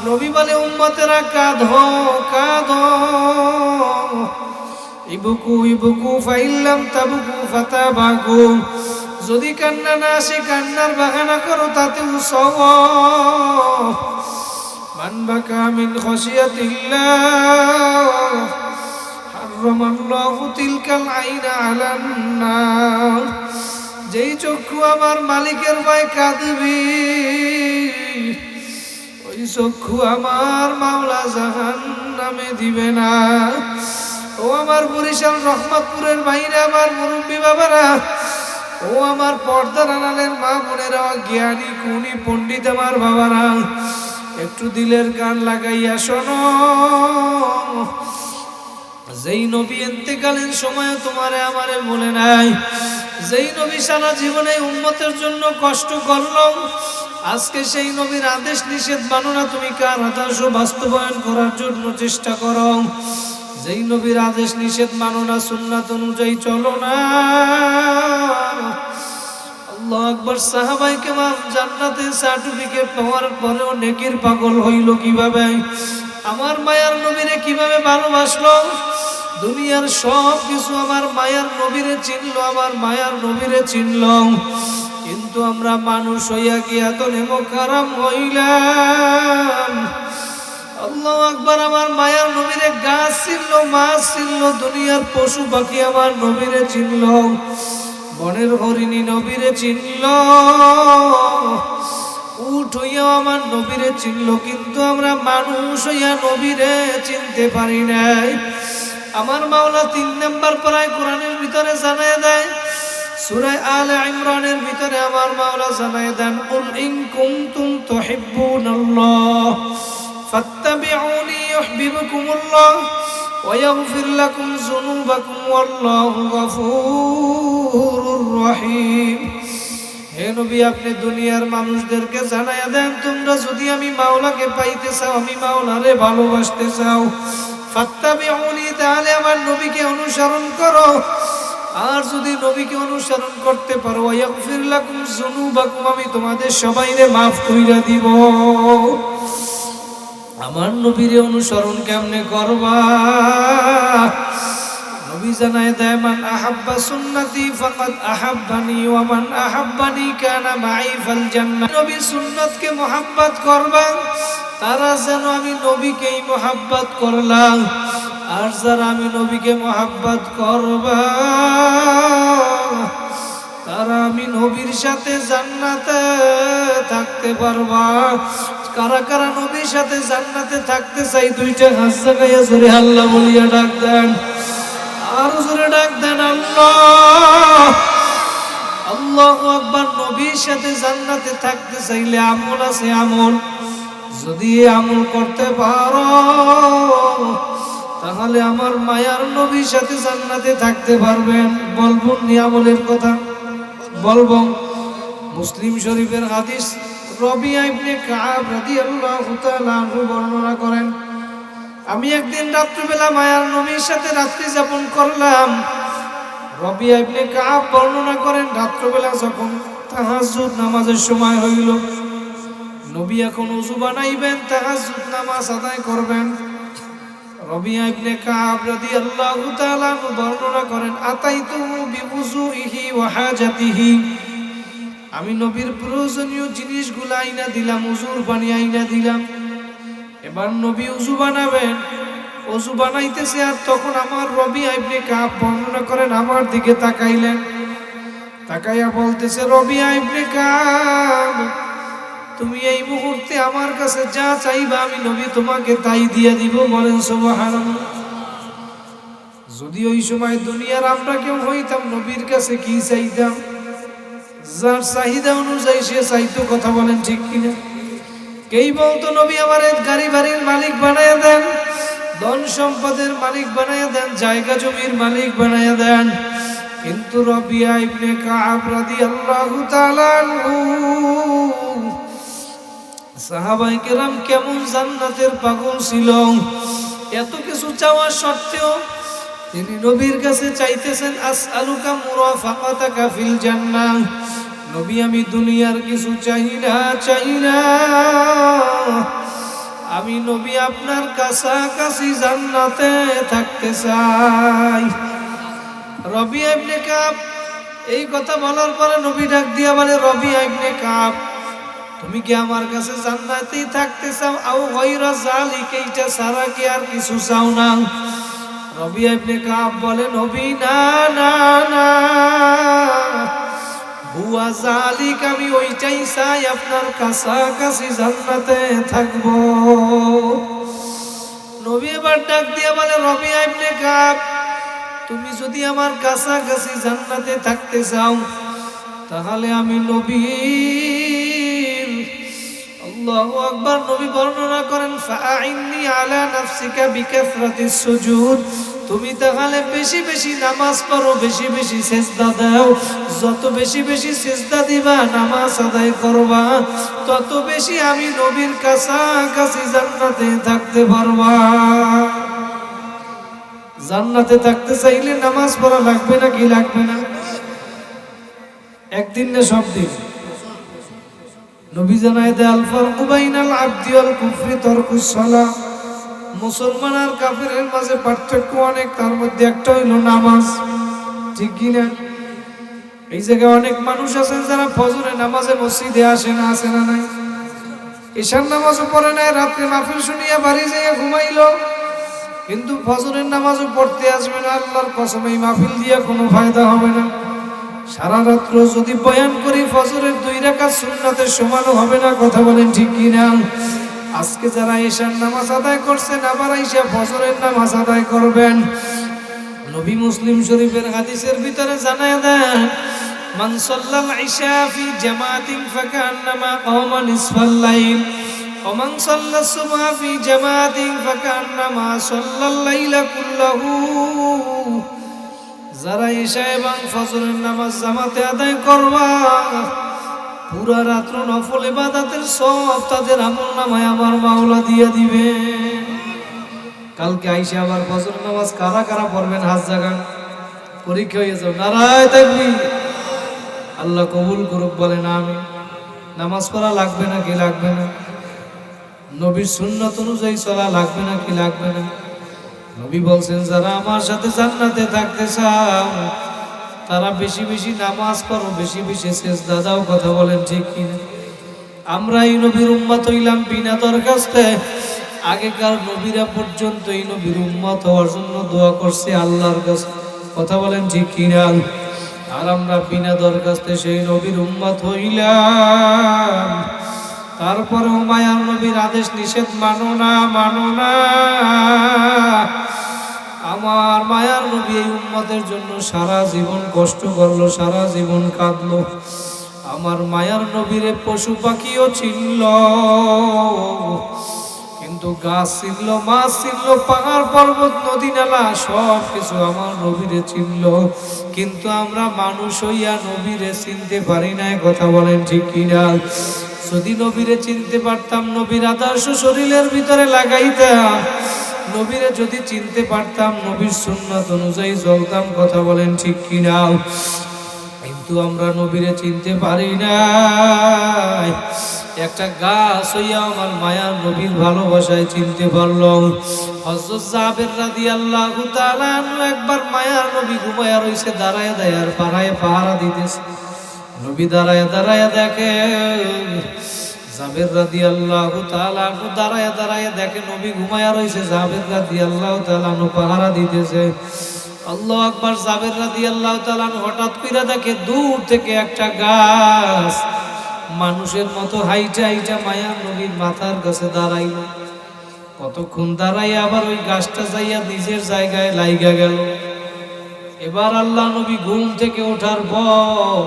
নবী বলে, উম্মতেরা কাঁদো কাঁদো, ইবকু ইবকু ফাইল্লাম তাবকু ফাতাবাকু, যদি কান্না না আসে কান্নার বাহানা করো, তাতেও সওয়াব। মান বাকা মিন খাশিয়াতিল্লাহ হারামাল্লাহু তিলকাল আইনা আলান নার, যেই চক্ষু আমার মালিকের ভয় কাঁদবি, ওই চক্ষু আমার মাওলা জাহান্নামে দিবে না। ও আমার বরিশাল রহমতপুরের ভাইরা, আমার মুরব্বী বাবারা, ও আমার পর্দার আড়ালের মা বোনেরা, জ্ঞানী গুণী পণ্ডিত আমার বাবারা, একটু দিলের কান লাগাইয়া শোনো। যেই নবী ইন্তেকালের সময় তোমারে আমারে বলে নাই, যেই নবী সারা জীবনে উম্মতের জন্য কষ্ট করলো, আজকে সেই নবীর আদেশ নিষেধ মানো না, তুমি কার আদর্শ বাস্তবায়ন করার জন্য চেষ্টা করো। যেই নবীর আদেশ নিষেধ মানো না, সুন্নাত অনুযায়ী চলো না। আল্লাহু আকবার। সাহাবায়ে কেরাম জান্নাতে সার্টিফিকেট পাওয়ার পরেও নেকির পাগল হইল কিভাবে? আমার মায়ার নবীরে কিভাবে ভালোবাসলো? দুনিয়ার সব কিছু আমার মায়ার নবীরে চিনলো, আমার মায়ার নবীরে চিনলো, কিন্তু আমরা মানুষ হইয়া কি এত নেমখারাম হইলাম? আল্লাহু আকবার। আমার মায়ার নবীরে গাছ চিনলো, মাছ চিনলো, দুনিয়ার পশু পাখি আমার নবীরে চিনলো, বনের হরিণী নবীরে চিনলো, উট হইয়া আমার নবীরে চিনলো, কিন্তু আমরা মানুষ হইয়া নবীরে চিনতে পারি নাই। আমার মাওলা 3 নাম্বার পারায় কোরআনের ভিতরে জানায় দেয়, সূরা আলে ইমরানের ভিতরে আমার মাওলা জানায় দেন, কুল ইন কুনতুম তুহিব্বুনাল্লাহ ফাত্তাবিউনি ইউহিব্বুকুমুল্লাহ ওয়া ইয়াগফির লাকুম যুনুবাকুম ওয়াল্লাহু গফুরুর রহিম। হে নবী, আপনি দুনিয়ার মানুষদেরকে জানায়া দেন, তোমরা যদি আমি মাওলাকে পাইতে চাও, আমি মাওলারে ভালোবাসতে চাও, ফাত্তাবিউনি, তাহলে আমার নবীকে অনুসরণ করো। আর যদি নবীকে অনুসরণ করতে পারো, ওয়া ইয়াগফির লাকুম যুনুবাকুম, আমি তোমাদের সবাইরে মাফ কইরা দিব। আমার নবীর অনুসরণ কেমনে করবা? নবী জানায় দেয়, মান আহাব্বা সুন্নতি ফাকাদ আহাব্বানি ওয়া মান আহাব্বানি কানা মাই ফাল জান্নাহ। নবীর সুন্নতকে মুহাব্বত করবা, তারা যেন আমি নবীকেই মুহাব্বত করলাম। আর যারা আমি নবীকে মহাব্বত করবা তারা আমি নবীর সাথে জান্নাতে থাকতে পারবা। কারা কারা নবীর সাথে জান্নাতে থাকতে চাই দুইটা হাত জাগাইয়া জোরে আল্লাহ বলিয়া ডাক দেন, আর জোরে ডাক দেন আল্লাহ। আল্লাহু আকবার। নবীর সাথে জান্নাতে থাকতে চাইলে আমল আছে, আমল যদি আমল করতে পারো তাহলে আমার মায়ার নবীর সাথে জান্নাতে থাকতে পারবেন। বলবো আমলের কথা বলবো। মুসলিম শরীফের হাদিস, রবিয়া ইবনে কাব রাদিয়াল্লাহু তাআলা আনহু বর্ণনা করেন, আমি একদিন রাত্রিবেলা মায়ার নবীর সাথে রাত্রি যাপন করলাম। রবিয়া ইবনে কাব বর্ণনা করেন, রাত্রিবেলা যখন তাহাজ্জুদ নামাজের সময় হইল, নবী এখন ওযু বানাইবেন, তাহাজ্জুদ নামাজ আদায় করবেন। রবিয়া ইবনে কাব রাদিয়াল্লাহু তাআলা আনহু বর্ণনা করেন, আতাইতুহু বিউযুইহি ওয়া হাজাতিহি, আমি নবীর প্রয়োজনীয় জিনিসগুলো আইনা দিলাম, ওযুর পানি আইনা দিলাম। এবার নবী ওযু বানাবেন, ওযু বানাইতেছে, আর তখন আমার রবিয়া ইবনে কাব বর্ণনা করেন আমার দিকে তাকাইলেন, তাকাইয়া বলতেছে, রবিয়া ইবনে কাব তুমি এই মুহূর্তে আমার কাছে যা চাইবা আমি নবী তোমাকে তাই দিয়ে দিব। বলেন সুবহানাল্লাহ। যদি ওই সময় দুনিয়ার আমরা কেউ হইতাম নবীর কাছে কি চাইতাম? যার চাহিদা অনুযায়ী সে চাইতো। কথা বলেন ঠিক কিনা? কেই বলতো নবী আমার গাড়ি বাড়ির মালিক বানায়া দেন, ধন সম্পদের মালিক বানায়া দেন, জায়গা জমির মালিক বানায়া দেন। কিন্তু রবিয়া ইবনে কাব রাদিয়াল্লাহু তাআলা আনহু, সাহাবায়ে কেরাম কেমন জান্নাতের পাগল ছিল, এত কিছু চাওয়া সত্ত্বেও তিনি নবীর কাছে চাইতেছেন, আসআলুকা মুরাফাকাতাকা ফিল জান্নাহ, নবী আমি দুনিয়ার কিছু চাই না, আমি নবী আপনার কাছাকাছি জান্নাতে থাকতে চাই। রবিয়া ইবনে কাব এই কথা বলার পরে নবী ডাক দিয়া বলে, রবিয়া ইবনে কাব তুমি কি আমার কাছে জান্নাতেই থাকতে চাও? আও গায়রা যালিকা, এইটা ছাড়া কি আর কিছু চাও না? রবিয়া ইবনে কাব বলে, নবী না না না, হুয়া যালিকা, আমি ওইটাই চাই, আপনার কাছাকাছি জান্নাতে থাকবো। নবী এবার ডাক দিয়ে বলে, রবিয়া ইবনে কাব তুমি যদি আমার কাছাকাছি জান্নাতে থাকতে চাও তাহলে আমি নবী, আল্লাহু আকবার। নবী বর্ণনা করেন, ফাআইন্নি আলা নাফসিকা বিকাসরাতিস সুজুদ, তুমি তাহলে বেশি বেশি নামাজ পড়ো, বেশি বেশি সিজদা দাও। যত বেশি বেশি সিজদা দিবা, নামাজ আদায় করবা, তত বেশি আমি নবীর কাছাকাছি জান্নাতে থাকতে পারবা। জান্নাতে থাকতে চাইলে নামাজ পড়া লাগবে না কি লাগবে না? একদিন না সব দিন। নবী জানায় দেয়, আল ফারকু বাইনাল আবদি ওয়াল কুফরি তারকুস সালাহ, মুসলমান আর কাফেরের মাঝে পার্থক্য অনেক, তার মধ্যে একটা হইল নামাজ। ঠিক কি না? এই জায়গায় অনেক মানুষ আছেন যারা ফজরের নামাজে মসজিদে আসে না, আসে না নাই? ঈশার নামাজও পড়ে নাই, রাত্রে মাহফিল শুনিয়া বাড়ি যেয়ে ঘুমাইলো, কিন্তু ফজরের নামাজও পড়তে আসবে না। আল্লাহর কসম এই মাহফিল দিয়া কোনো ফায়দা হবে না। সারা রাত্র যদি বয়ান করি ফজরের 2 রাকাত সুন্নাতের সমানও হবে না। কথা বলেন ঠিক কি না? আজকে যারা ঈশার নামাজ আদায় করছেন আবার আইসা ফজরের নামাজ আদায় করবেন। নবী মুসলিম শরীফের হাদিসের ভিতরে জানায় দেন, মান সাল্লাল ইশা ফি জামাতিন ফাকান্নামা কাওমা নিসফাল লাইল ওয়া মান সাল্লাস সুবহা ফি জামাতিন ফাকান্নামা সাল্লাল লাইলা কুল্লাহু, যারা ঈশা এবং ফজরের নামাজ জামাতে আদায় করবা পুরা রাত্র নফল ইবাদতের সব তাদের আমলনামায় আমার মাওলা দিয়ে দিবে। কালকে আইসা আবার ফজর নামাজ কারা কারা পড়বেন হাত জাগান, পরীক্ষা হয়ে যাও। নারায়ে তাকবীর। আল্লাহ কবুল করুক, বলেন আমিন। নামাজ পড়া লাগবে না কি লাগবে না? নবীর সুন্নাত অনুযায়ী চলা লাগবে না কি লাগবে না? নবী বলছেন, যারা আমার সাথে জান্নাতে থাকতে চাও তারা বেশি বেশি নামাজ পড়ো, বেশি বেশি সিজদা দাও। কথা বলেন ঠিক কিনা? আমরা এই নবীর উম্মত হইলাম বিনা দরখাস্তে আগেকার নবীরা পর্যন্ত এই নবীর উম্মত হওয়ার জন্য দোয়া করছে আল্লাহর কাছে। কথা বলেন ঠিক কিনা? আর আমরা বিনা দরখাস্তে সেই নবীর উম্মত হইলাম, তারপরেও মায়ার নবীর আদেশ নিষেধ মানো না, মানো না। আমার মায়ার নবী এই উম্মতের জন্য সারা জীবন কষ্ট করলো, সারা জীবন কাঁদলো। আমার মায়ার নবীরে পশু পাখিও চিনল, কিন্তু গাছ চিনল, মাছ চিনল, পাহাড় পর্বত নদী নালা সব কিছু আমার নবীরে চিনল। কিন্তু আমরা মানুষ হইয়া নবীরে চিনতে পারি না। কথা বলেন ঠিক কিনা? যদি নবীরে চিনতে পারতাম, নবীর আদর্শ শরীরের ভিতরে লাগাইতাম, নবীরে যদি চিনতে পারতাম, নবীর সুন্নাত অনুযায়ী চলতাম। কথা বলেন ঠিক কিনা? কিন্তু আমরা নবীরে চিনতে পারি না। একটা গাছ হইয়া আমার মায়ার নবীর ভালোবাসায় চিনতে পারলাম। হযরত জাবের রাদিয়াল্লাহু তাআলা আনহু একবার মায়ার নবী ঘুমায়া রইছে, দাঁড়ায় দাঁড়ায় পাহারা দিতেছে। নবী দাঁড়ায় দাঁড়ায় দেখে, জাবের রাদিয়াল্লাহু তাআলা আনহু দাঁড়ায় দাঁড়ায় দেখে নবী ঘুমায়া রইছে, জাবের রাদিয়াল্লাহু তাআলা আনহু পাহারা দিতেছে। আল্লাহু আকবার। জাবের রাদিয়াল্লাহু তাআলা হঠাৎ কইরা দেখে দূর থেকে একটা গাছ মানুষের মতো হাইটা হাইটা মায়ার নবীর মাথার কাছে দাঁড়াইল। কতক্ষণ দাঁড়াই আবার ওই গাছটা যাইয়া নিজের জায়গায় লাইগা গেল। এবার আল্লাহ নবী ঘুম থেকে ওঠার পর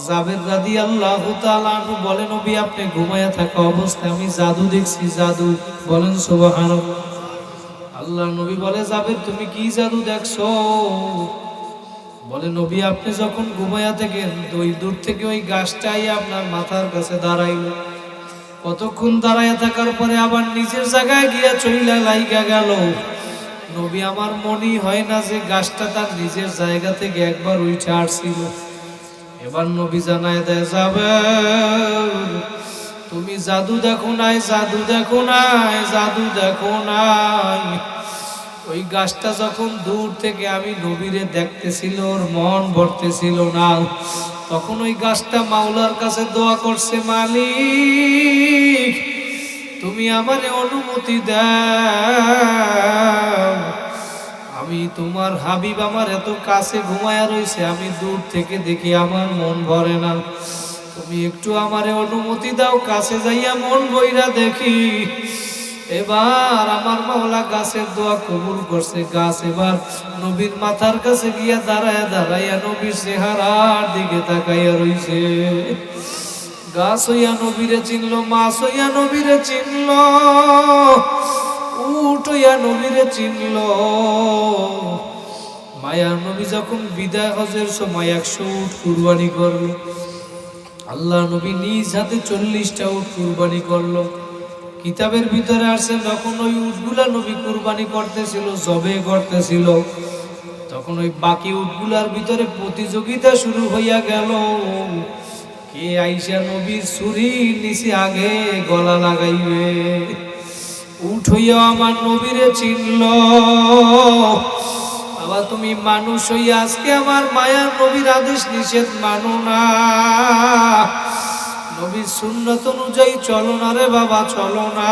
জাবের রাদিয়াল্লাহু তাআলা আনহু বলে, নবী আপনি ঘুমায়া থাকা অবস্থায় আমি জাদু দেখছি, জাদু। বলেন সুবহানাল্লাহ। আল্লাহ নবী বলে, জাবের তুমি কি জাদু দেখছো? বলে, নবী আপনি যখন ঘুমায়া থাকেন ওই দূর থেকে ওই গাছটাই আপনার মাথার কাছে দাঁড়াইল। কতক্ষণ দাঁড়াইয়া থাকার পরে আবার নিজের জায়গায় গিয়া চইলা লাইগা গেল। নবী আমার মনেই হয় না যে গাছটা তার নিজের জায়গা থেকে একবার উঠে আসছিল। এবার নবী জানায় দেয়, জাবের তুমি জাদু দেখো নাই, জাদু দেখো নাই, জাদু দেখো নাই। ওই গাছটা যখন দূর থেকে আমি নবীরে দেখতেছিল, ওর মন ভরতেছিল না, তখন ওই গাছটা মাওলার কাছে দোয়া করছে, মালিক তুমি আমারে অনুমতি দাও, আমি তোমার হাবিব আমার এত কাছে ঘুমায়া রইছে, আমি দূর থেকে দেখি আমার মন ভরে না, তুমি একটু আমারে অনুমতি দাও, কাছে যাইয়া মন বইরা দেখি। এবার আমার মাওলা গাছের দোয়া কবুল করছে। গাছ এবার নবীর মাথার কাছে গিয়া দাঁড়ায় দাঁড়াইয়া নবীর চেহারার দিকে তাকাইয়া রইছে। গাছ হইয়া নবীরে চিনল, মাছ হইয়া নবীরে চিনল, উট হইয়া নবীরে চিনল। মায়ার নবী যখন বিদায় হজের সময় 100 উট কুরবানি করলো। আল্লাহ নবী নিজ হাতে 40টা উট কুরবানি করলো। কিতাবের ভিতরে আসে যখন ওই উটগুলা নবী কুরবানি করতেছিল, জবে করতেছিল, তখন ওই বাকি উটগুলার ভিতরে প্রতিযোগিতা শুরু হইয়া গেল। কে আইসা নবীর ছুরির নিচে আগে গলা লাগাইবে। উট হইয়া আমার নবীরে চিনল। আবার তুমি মানুষ হইয়া আজকে আমার মায়ার নবীর আদেশ নিষেধ মানো না, নবীর সুন্নাত অনুযায়ী চলো না রে বাবা, চলো না।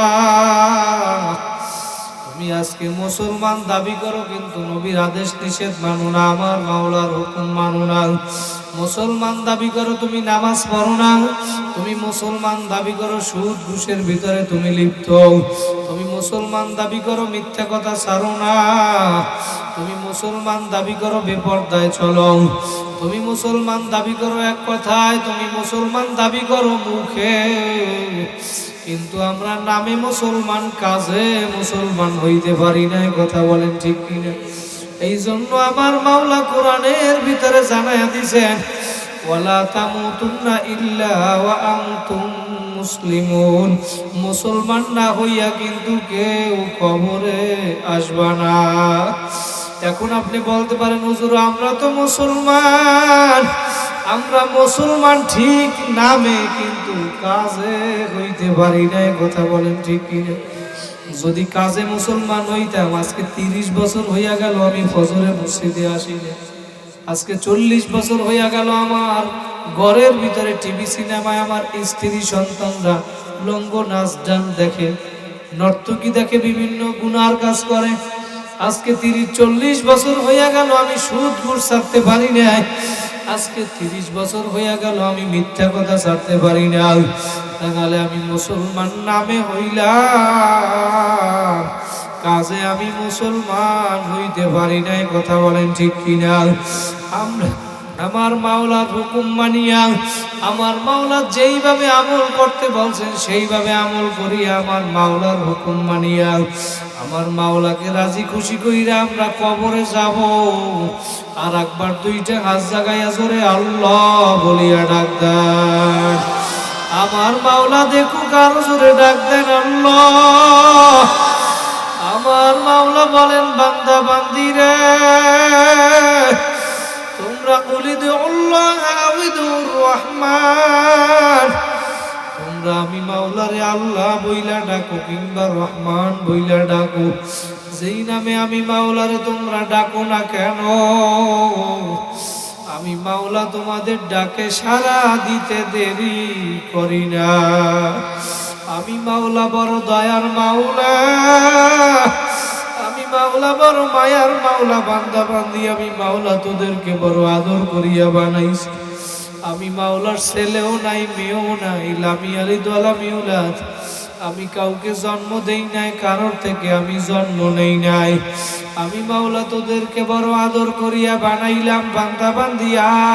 তুমি আজকে মুসলমান দাবি করো কিন্তু নবীর আদেশ নিষেধ মানো না, আমার মাওলার হুকুম মানো না। মুসলমান দাবি করো তুমি নামাজ পড়ো না, তুমি মুসলমান দাবি করো সুদ ঘুষের ভিতরে তুমি লিপ্ত, তুমি মুসলমান দাবি করো মিথ্যা কথা ছাড়ো না, তুমি মুসলমান দাবি করো বেপরদায় চলো, তুমি মুসলমান দাবি করো এক কথায়, তুমি মুসলমান দাবি করো মুখে, কিন্তু আমরা নামে মুসলমান কাজে মুসলমান হইতে পারি না। কথা বলেন ঠিক কিনা? এই জন্য আমার মাওলা কোরআনের ভিতরে জানায়া দিয়েছেন, ওয়ালা তামুতুন্না ইল্লা ওয়া আনতুম মুসলিমুন, মুসলমান না হইয়া কিন্তু কেউ কবরে আসবা না। এখন আপনি বলতে পারেন, হুজুর আমরা তো মুসলমান, আমরা মুসলমান ঠিক নামে কিন্তু কাজে হইতে পারি না। কথা বলেন ঠিক কিনা? যদি কাজে মুসলমান হইতাম আজকে 30 বছর হইয়া গেল আমি ফজরে মসজিদে আসি না, আজকে 40 বছর হইয়া গেল আমার ঘরের ভিতরে টিভি সিনেমায় আমার স্ত্রী সন্তানরা লঙ্গ নাচ গান দেখে, নর্তকী দেখে বিভিন্ন গুনার কাজ করে। আজকে 30-40 বছর হয়ে গেল আমি সুদ ঘুষ ছাড়তে পারি না। আজকে 30 বছর হয়ে গেল আমি মিথ্যা কথা ছাড়তে পারি না। তাহলে আমি মুসলমান নামে হইলাম, কাজে আমি মুসলমান হইতে পারি নাই। কথা বলেন ঠিক কিনা? আমরা আমার মাওলার হুকুম মানিয়া, আমার মাওলা যেইভাবে আমল করতে বলছেন সেইভাবে আমল করি। আমার মাওলার হুকুম মানিয়া, আমার মাওলাকে রাজি খুশি কইরা আমরা কবরে যাব। আর একবার 2টা হাত জাগাইয়া জোরে আল্লাহ বলিয়া ডাক দেন। আমার মাওলা দেখুক, আরো জোরে ডাক দেন আল্লাহ। আমার মাওলা বলেন, বান্দা বান্দিরে তোমরা উলিদুল্লাহ আউদুর রহমান, তোমরা আমি মাওলারে আল্লাহ বইলা ডাকো কিংবা রহমান বইলা ডাকো। যেই নামে আমি মাওলারে তোমরা ডাকো না কেন, আমি মাওলা তোমাদের ডাকে সাড়া দিতে দেরি করি না। আমি মাওলা বড় দয়ার মাওলা, আমি মাওলা বড় মায়ার মাওলা। বান্দা বান্দি আমি মাওলা তোদেরকে বড় আদর করিয়া বানাইছি। আমি মাওলার ছেলেও নাই, মেয়েও নাই, লামি আলি দোয়ালা মিউলাদ। আমি কাউকে জন্ম দেই নাই, কারোর থেকে আমি জন্ম নেই নাই। আমি মাওলা তোদেরকে বড় আদর করিয়া বানাইলাম। বান্দা বান্দি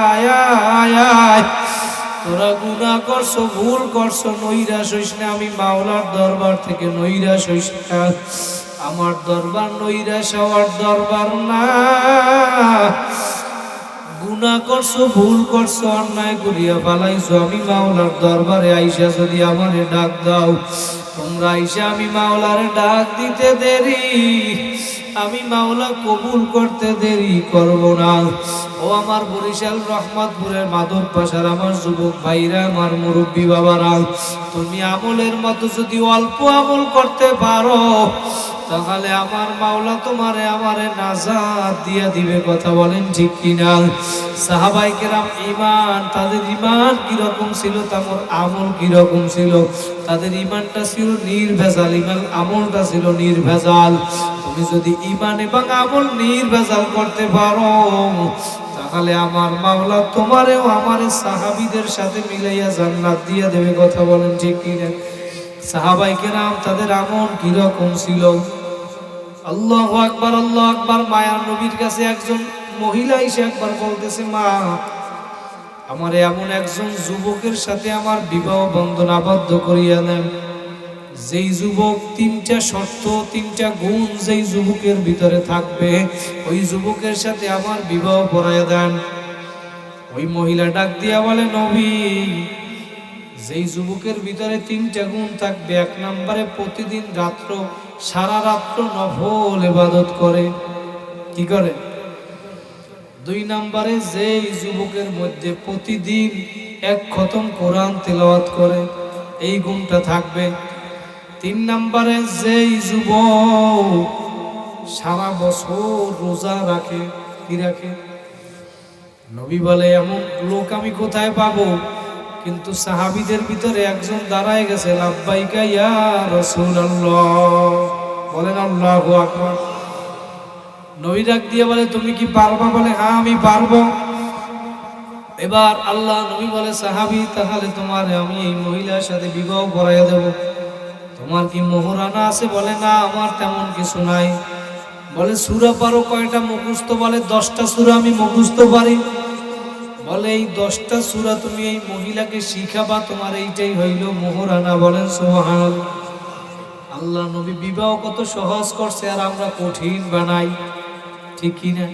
আয় আয় আয়, তোরা গুনাহ করছো, ভুল করছো, নৈরাশ হইস না। আমি মাওলার দরবার থেকে নৈরাশ হইস না। আমার দরবার নৈরাশ হওয়ার দরবার না। গুনাহ করছো, ভুল করছো, অন্যায় করিয়া পালাইছো, আমি মাওলার দরবারে আইসা যদি আমারে ডাক দাও, তোমরা আইসা আমি মাওলারে ডাক দিতে দেরি, আমি মাওলা কবুল করতে দেরি করব না। ও আমার বরিশাল রহমতপুরের মাধব পাশার আমার যুবক ভাইরা, আমার মুরব্বী বাবারা, তুমি আমলের মতো যদি অল্প আমল করতে পারো, তাহলে আমার মাওলা তোমারে আমারে নাজাত দিয়া দিবে। কথা বলেন ঠিক কিনা? সাহাবায়ে কেরাম ঈমান, তাদের ঈমান কিরকম ছিল, তাদের আমল কিরকম ছিল? তাদের ঈমানটা ছিল নির্ভেজাল, ঈমান আমলটা ছিল নির্ভেজাল। তুমি যদি ঈমান এবং আমল নির্ভেজাল করতে পারো, তাহলে আমার মাওলা তোমারেও আমারে সাহাবীদের সাথে মিলাইয়া জান্নাত দিয়া দেবে। কথা বলেন ঠিক কিনা? সাহাবায়ে কেরাম তাদের আমল কিরকম ছিল? আল্লাহু আকবার, আল্লাহু আকবার। মায়ার নবীর কাছে একজন মহিলা এসে একবার বলতেছে, মা, আমার এমন একজন যুবকের সাথে আমার বিবাহ বন্ধন আবদ্ধ করিয়া দেন। যেই যুবক 3টা শর্ত, 3টা গুণ যেই যুবকের ভিতরে থাকবে, ওই যুবকের সাথে আমার বিবাহ পড়াইয়া দেন। ওই মহিলা ডাক দিয়া বলে, নবী, যেই যুবকের ভিতরে 3টা গুণ থাকবে, 1 নম্বরে প্রতিদিন রাত্র সারা রাত্র নফল ইবাদত করে। কি করে? 2 নম্বরে যেই যুবকের মধ্যে প্রতিদিন 1 খতম কোরআন তেলাওয়াত করে, এই গুণটা থাকবে। 3 নম্বরে যেই যুবক সারা বছর রোজা রাখে। কি রাখে? নবী বলে, এমন লোক আমি কোথায় পাবো? কিন্তু সাহাবীদের ভিতরে একজন দাঁড়ায় গেছে, লাব্বাইকা ইয়া রাসূলুল্লাহ, বলেন আল্লাহু আকবার। নবী ডাক দিয়ে বলে, তুমি কি পারবা? বলে, হ্যাঁ আমি পারবো। এবার আল্লাহ নবী বলে, সাহাবী, তাহলে তোমার আমি এই মহিলার সাথে বিবাহ পড়াইয়া দেব। তোমার কি মোহরানা আছে? বলে, না, আমার তেমন কিছু নাই। বলে, সূরা পারো কয়টা মুখস্থ? বলে, 10টা সূরা আমি মুখস্থ পারি। বলে, এই 10টা সূরা তুমি এই মহিলাকে শিখাবা, তোমার এইটাই হইল মোহরানা। বলেন সুবহানাল্লাহ। আল্লাহ নবী বিবাহ কত সহজ করছে, আর আমরা কঠিন বানাই। ঠিক কি না?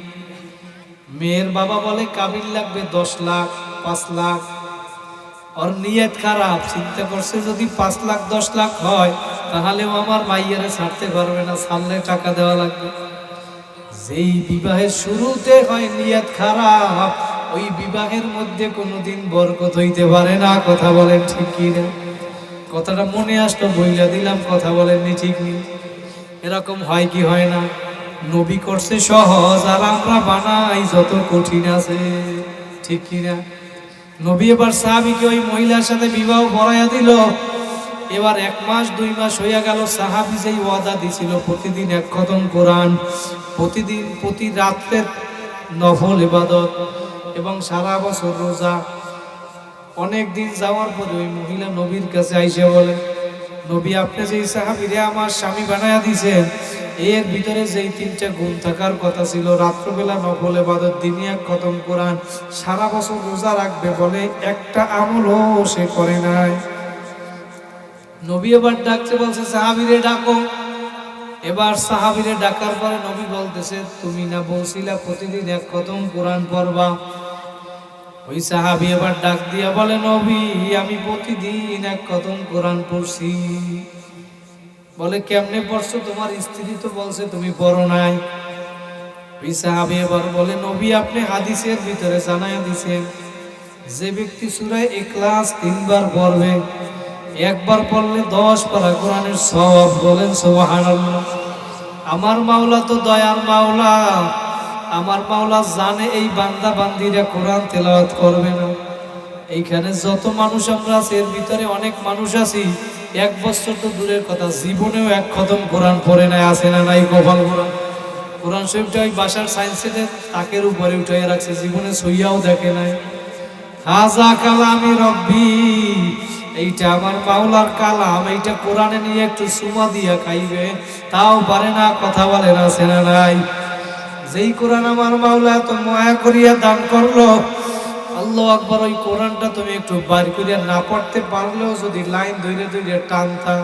মেয়ের বাবা বলে কাবিল লাগবে 10 লাখ, 5 লাখ। ওর নিয়ত খারাপ, চিন্তা করছে যদি 5 লাখ 10 লাখ হয়, তাহলেও আমার মাইয়ারে ছাড়তে পারবে না, ছাড়লে টাকা দেওয়া লাগবে। যেই বিবাহের শুরুতে হয় নিয়ত খারাপ, ওই বিবাহের মধ্যে কোনোদিন বরকত হইতে পারে না। কথা বলেন ঠিক কি না? কথাটা মনে আসতো, বইলা দিলাম। কথা বলেননি ঠিক নেই? এরকম হয় কি হয় না? নবী করছে সহজ, আর আমরা বানাই যত কঠিন আছে। ঠিক কিনা? নবী এবার সাহাবীকে ওই মহিলার সাথে বিবাহ পড়াইয়া দিল। এবার 1 মাস 2 মাস হইয়া গেল, সাহাবী যেই ওয়াদা দিছিল প্রতিদিন 1 খতম কোরআন, প্রতিদিন প্রতি রাতের নফল ইবাদত এবং সারা বছর রোজা, অনেক দিন যাওয়ার পরে ওই মহিলা নবীর কাছে আইসে বলে, নবী আপনি যেই সাহাবীরে আমার স্বামী বানায়া দিয়েছেন, এর ভিতরে যেই 3টা গুণ থাকার কথা ছিল, রাত্রবেলা নফল ইবাদত, দিনে 1 খতম কোরআন, সারা বছর রোজা রাখবে, বলে একটা আমলও সে করে নাই। নবী এবার ডাকতে বলছে সাহাবীরে ডাকো। এবার সাহাবীরে ডাকার পরে নবী বলতেছে, তুমি না বলছিলা প্রতিদিন 1 খতম কোরআন পড়বা? ওই সাহাবী এবার ডাক দিয়া বলে, নবী আমি প্রতিদিন 1 খতম কোরআন পড়ছি। বলে কেমনে পড়ছো? তোমার স্ত্রী তো বলছে তুমি পড়ো নাই। ওই সাহাবী এবার বলে, নবী আপনি হাদিসের ভিতরে জানায়া দিয়েছেন, যে ব্যক্তি সূরা ইখলাস 3 বার পড়বে, 1 বার পড়লে 10 পারা কোরআনের সওয়াব। বলেন সুবহানাল্লাহ। আমার মাওলা তো দয়ার মাওলা, আমার মাওলা জানে এই বান্দা বান্দিরা কোরআন তেলাওয়াত করবে না। এইখানে যত মানুষ আমরা আছি, এর ভিতরে অনেক মানুষ আছি 1 বছর তো দূরের কথা, জীবনেও 1 খতম কোরআন পড়ে নাই। আছে না নাই? কপাল কোরআন, কোরআন শরীফটা ওই বাসার সায়েন্সের তাকের উপরে উঠাইয়া রাখছে, জীবনে সইয়াও দেখে নাই। হাজা কালামি রব্বি, এইটা আমার মাওলার কালাম, এইটা কোরআনে নিয়ে একটু সুমা দিয়া খাইবে, তাও পারে না, কথা বলে না। আছে না নাই? যেই কোরআন আমার মাওলা এত মায়া করিয়া দান করলো, আল্লাহু আকবার, ওই কোরআনটা তুমি একটু বার করিয়া না পড়তে পারলেও যদি লাইন ধরে ধরে টানতা,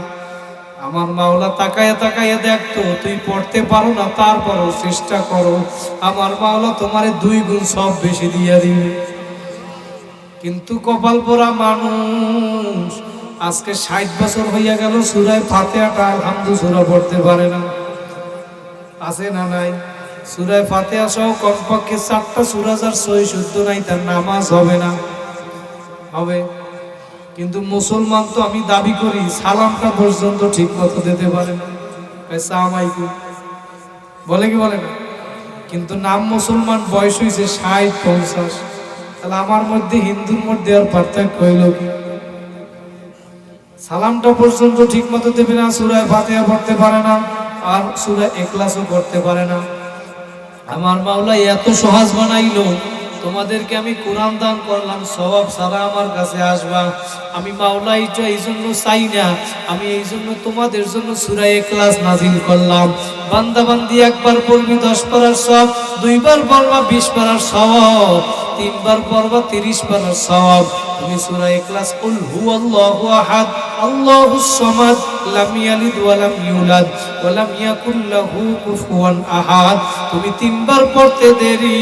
আমার মাওলা তাকায়া তাকায়া দেখতো তুই পড়তে পারো না, তারপরও চেষ্টা করো, আমার মাওলা তোমারে 2 গুণ সব বেশি দিয়া দিবে। কিন্তু কপাল পোড়া মানুষ, আজকে 60 বছর হইয়া গেল সূরা ফাতিহাটা আলহামদুলিল্লাহ সূরা পড়তে পারে না। আছে না নাই? সূরা ফাতিহা সহ কমপক্ষে 4টা সূরা যার সহি শুদ্ধ নাই, তার নামাজ হবে না। হবে? কিন্তু মুসলমান তো আমি দাবি করি সালামটা পর্যন্ত ঠিক মতো দিতে পারে না। আসসালামু আলাইকুম বলে কি বলে না? কিন্তু নাম মুসলমান, বয়স হয়েছে 60-50। তাহলে আমার মধ্যে হিন্দুর মধ্যে আর পার্থক্য হইল কি? সালামটা পর্যন্ত ঠিক মতো দেবে না, সূরা ফাতিহা পড়তে পারে না, আর সূরা ইখলাসও করতে পারে না। আমার মাওলা এত সহজ বানাইলো, তোমাদেরকে আমি কোরআন দান করলাম, সওয়াব সারা আমার কাছে আসবা। আমি মাওলা এইটা এই জন্য চাই না, আমি এই জন্য তোমাদের জন্য সূরা ইখলাস নাজিল করলাম। বান্দা বান্দি 1 বার পড়বি 10 পারার সওয়াব, 2 বার পড়বা 20 পারার সওয়াব, 3 বার পড়বা 30 পারার সওয়াব। তুমি সূরা ইখলাস কুল হুয়াল্লাহু আহাদ আল্লাহুস সামাদ লাম ইয়ালিদ ওয়া লাম ইউলাদ ওয়া লাম ইয়াকুল লাহু কুফুয়ান আহাদ, তুমি 3 বার পড়তে দেরি,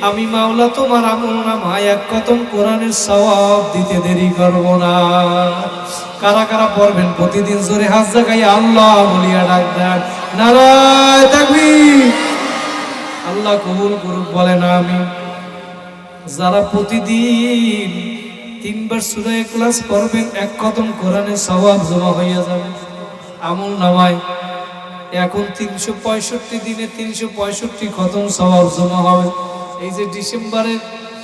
আমি মাওলা তোমার আমলনামায় 1 খতম কোরআনের সওয়াব দিতে দেরি করব না। কারা কারা পড়বেন প্রতিদিন? জোরে হাত জাগাইয়া আল্লাহ বলিয়া ডাক দেন, নারায়ে তাকবীর। আল্লাহ কবুল করুক, বলেন আমিন। যারা প্রতিদিন 3 বার সূরা ইখলাস পড়বেন, 1 খতম কোরআনের সওয়াব জমা হইয়া যাবে আমলনামায়। এখন 365 দিনে 365 খতম সওয়াব জমা হবে। এই যে ডিসেম্বরের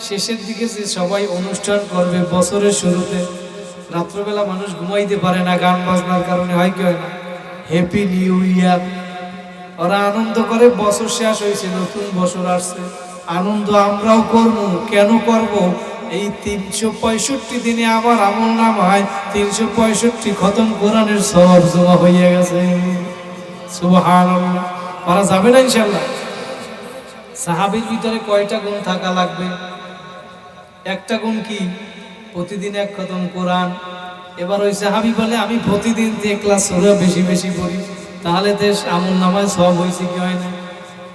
শেষের দিকে যে সবাই অনুষ্ঠান করবে বছরের শুরুতে, রাত্রবেলা মানুষ ঘুমাইতে পারে না গান বাজনার কারণে, হয় কি হয় না? হ্যাপি নিউ ইয়ার, ওরা আনন্দ করে, বছর শেষ হয়েছে, নতুন বছর আসছে, আনন্দ আমরাও করব। কেন করব? এই 365 দিনে আমার আমলনামায় 365 খতম কোরআনের সওয়াব জমা হইয়া গেছে। সুবহানাল্লাহ। পারা যাবে না ইনশাআল্লাহ? সাহাবীর ভিতরে কয়টা গুণ থাকা লাগবে? একটা গুণ কি? প্রতিদিন 1 খতম কোরআন। এবার ওই সাহাবী বলে, আমি প্রতিদিন 1 ক্লাস সূরা বেশি বেশি পড়ি, তাহলে দেশ আমলনামায় সওয়াব হইছে কি হয় না?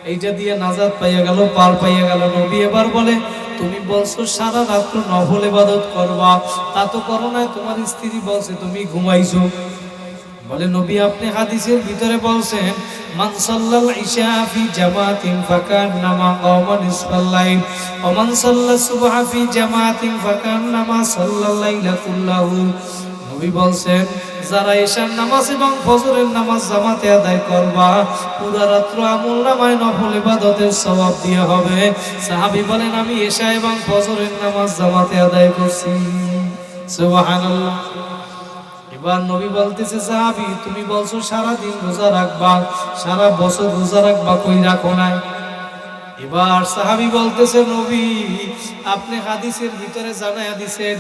এইটা দিয়ে নাজাত পাইয়া গেল, পার পাইয়া গেল। নবী এবার বলে, তুমি বলছো সারা রাত নফল ইবাদত করবা, তা তো করো না, তোমার স্ত্রী বলছে তুমি ঘুমাইছো। বলে নবী আপনি হাদিসের ভিতরে বলছেন, মান সাল্লাল ইশা ফি জামাতিন ফাকান্নামা কাওমা নিসফাল লাইল ওয়া মান সাল্লাস সুবহা ফি জামাতিন ফাকান্নামা সাল্লাল লাইলা কুল্লাহু। নবী বলছেন, যারা ঈশার নামাজ এবং ফজরের নামাজ জামাতে আদায় করবা, পুরা রাত্র আমলনামায় নফল ইবাদতের সওয়াব দেয়া হবে। সাহাবী বলেন, আমি ঈশা এবং ফজরের নামাজ জামাতে আদায় করছি। সুবহানাল্লাহ। এবার নবী বলতেছে সাহাবী তুমি বলছো সারা দিন রোজা রাখবা, সারা বছর রোজা রাখবা, কই রাখো না? এবার সাহাবী বলতেছে নবী আপনি হাদিসের ভিতরে জানায়া দিয়েছেন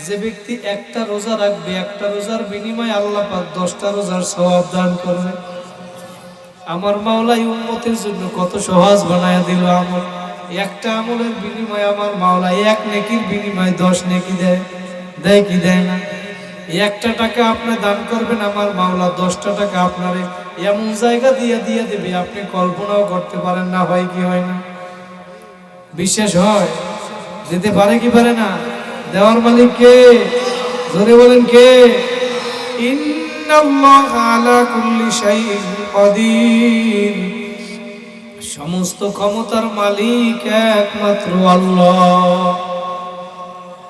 যে ব্যক্তি একটা রোজা রাখবে, একটা রোজার বিনিময়ে আল্লাহ পাক 10টা রোজার সওয়াব দান করবে। আমার মাওলাই উম্মতের জন্য কত সহজ বানায়া দিল আমল। একটা আমলের বিনিময়ে আমার মাওলা এক নেকির বিনিময়ে 10 নেকি দেয়। দেয় কি দেয় না? একটা টাকা আপনি দান করবেন, আমার মাওলা 10টা টাকা আপনারে এমন জায়গা দিয়ে দেবে আপনি কল্পনাও করতে পারেন না। হয় কি হয় না? বিশ্বাস হয়? দিতে পারে কি পারে না? দেওয়ার মালিক কে? জোরে বলেন কে? ইন্নাল্লাহা আলা কুল্লি শাইইন কাদির। সমস্ত ক্ষমতার মালিক একমাত্র আল্লাহ।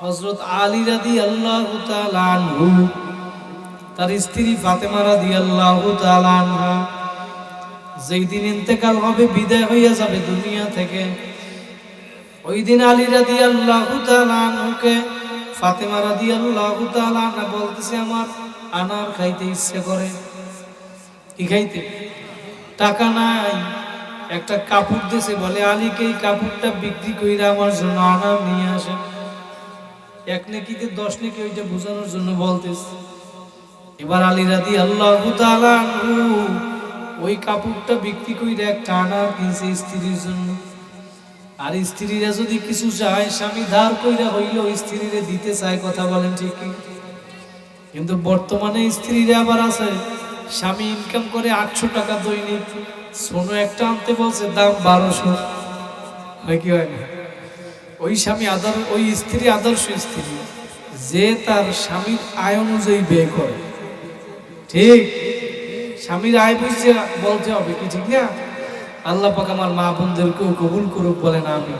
হযরত আলী রাদিয়াল্লাহু তাআলা আনহু, তার স্ত্রী ফাতেমা রাদিয়াল্লাহু তাআলা আনহা যেই দিন ইন্তেকাল হবে, বিদায় হইয়া যাবে দুনিয়া থেকে, ওই দিন আলী রাদিয়াল্লাহু তাআলা আনহুকে ফাতেমা রাদিয়াল্লাহু তাআলা আনহা বলতেছে আমার আনার খাইতে ইচ্ছে করে। কি খাইতে? টাকা নাই, একটা কাপড় দিয়েছে, বলে আলীকে এই কাপড়টা বিক্রি কইরা আমার জন্য আনার নিয়ে আসে। এক নেকিতে 10 নেকি, ওইটা বোঝানোর জন্য বলতেছে। এবার আলী রাদিয়াল্লাহু তাআলা আনহু ওই কাপড়টা বিক্রি কইরা একটা আনার কিনছে স্ত্রীর জন্য। আর স্ত্রীরা যদি কিছু চায়, স্বামী ধার কইরা হইলেও স্ত্রীরে দিতে চায়। কথা বলেন ঠিক কি? কিন্তু বর্তমানে স্ত্রীরা আবার আছে, স্বামী ইনকাম করে 800 টাকা দৈনিক, সোনো একটা আনতে বলছে দাম 1200। হয় কি হয় না? ওই স্বামী ওই স্ত্রী আদর্শ স্ত্রী, যে তার স্বামীর আয় অনুযায়ী ব্যয় করে। ঠিক? স্বামীর আয় বুঝে বলতে হবে, কি ঠিক না? আল্লাহ পাক আমার মা বোনদেরকেও কবুল করুক, বলেন আমি।